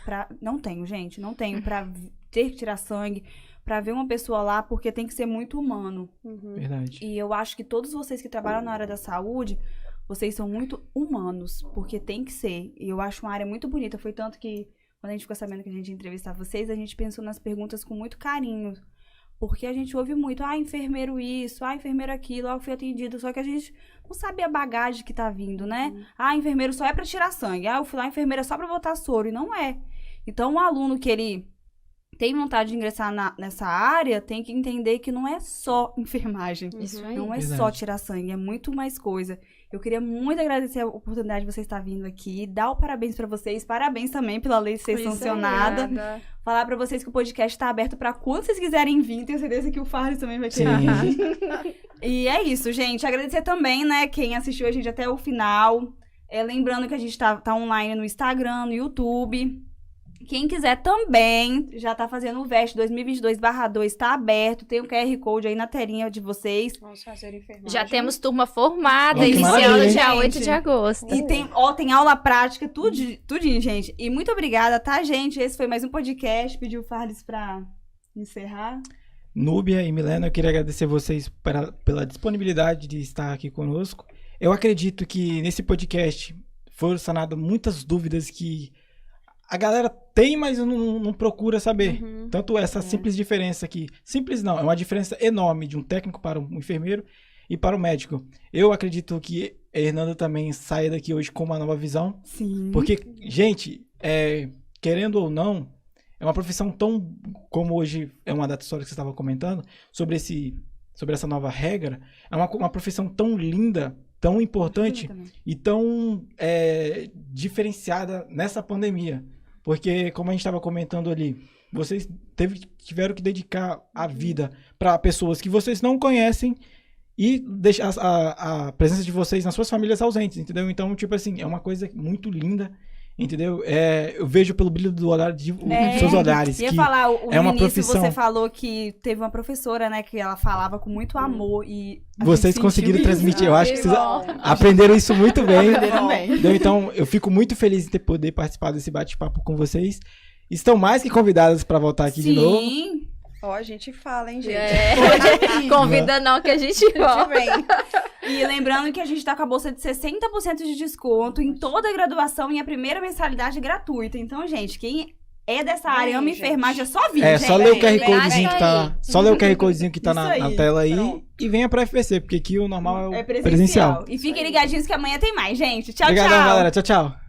pra... Não tenho, gente, não tenho pra ter que tirar sangue, pra ver uma pessoa lá, porque tem que ser muito humano. Verdade. E eu acho que todos vocês que trabalham na área da saúde, vocês são muito humanos, porque tem que ser. E eu acho uma área muito bonita. Foi tanto que, quando a gente ficou sabendo que a gente ia entrevistar vocês, a gente pensou nas perguntas com muito carinho. Porque a gente ouve muito, enfermeiro isso, enfermeiro aquilo, eu fui atendido. Só que a gente não sabe a bagagem que tá vindo, né? Enfermeiro só é pra tirar sangue. Eu fui lá, enfermeira só pra botar soro. E não é. Então, um aluno que ele tem vontade de ingressar nessa área, tem que entender que não é só enfermagem. Isso aí. Não é Verdade. só tirar sangue, é muito mais coisa. Eu queria muito agradecer a oportunidade de você estar vindo aqui, dar o parabéns pra vocês, parabéns também pela lei ser sancionada. Falar pra vocês que o podcast tá aberto pra quando vocês quiserem vir, tenho certeza que o Farles também vai querer vir. E é isso, gente. Agradecer também, né, quem assistiu a gente até o final. Lembrando que a gente tá online no Instagram, no YouTube. Quem quiser também, já tá fazendo o VEST 2022/2, tá aberto, tem o QR Code aí na telinha de vocês. Vamos fazer enfermagem. Já temos turma formada, Ó, que iniciando maravilha, dia hein? 8 de agosto. E tem aula prática, tudinho, gente. E muito obrigada, tá, gente? Esse foi mais um podcast. Pediu o Farles pra encerrar. Núbia e Milena, eu queria agradecer vocês pela disponibilidade de estar aqui conosco. Eu acredito que nesse podcast foram sanadas muitas dúvidas que a galera tem, mas não procura saber. Tanto essa simples diferença aqui. Simples não, é uma diferença enorme de um técnico para um enfermeiro e para o médico. Eu acredito que a Hernanda também saia daqui hoje com uma nova visão. Sim. Porque, gente, querendo ou não, é uma profissão tão, como hoje é uma data histórica que você estava comentando, sobre essa nova regra, é uma profissão tão linda, tão importante e tão diferenciada nessa pandemia. Porque, como a gente estava comentando ali, vocês tiveram que dedicar a vida para pessoas que vocês não conhecem e deixar a presença de vocês nas suas famílias ausentes, entendeu? Então, tipo assim, é uma coisa muito linda, entendeu? Eu vejo pelo brilho do olhar dos seus olhares. Ia falar, é uma no início profissão. você falou que teve uma professora, né, que ela falava com muito amor e... Vocês conseguiram transmitir, eu acho que vocês bom. aprenderam isso muito bem. Aprenderam bem. Entendeu? Então, eu fico muito feliz de poder participar desse bate-papo com vocês. Estão mais que convidadas para voltar aqui de novo. Sim. Ó, a gente fala, hein, gente. Convida não que a gente volta. E lembrando que a gente tá com a bolsa de 60% de desconto em toda a graduação e a primeira mensalidade gratuita. Então, gente, quem é dessa área, ama enfermagem, é só vir, gente. Só ler o QR vem Codezinho que tá, só ler o QR Codezinho que tá Isso na aí, tela aí pronto. e venha pra FPC, porque aqui o normal é o É presencial. E fiquem ligadinhos que amanhã tem mais, gente. Tchau, Obrigadão, tchau. galera. Tchau, tchau.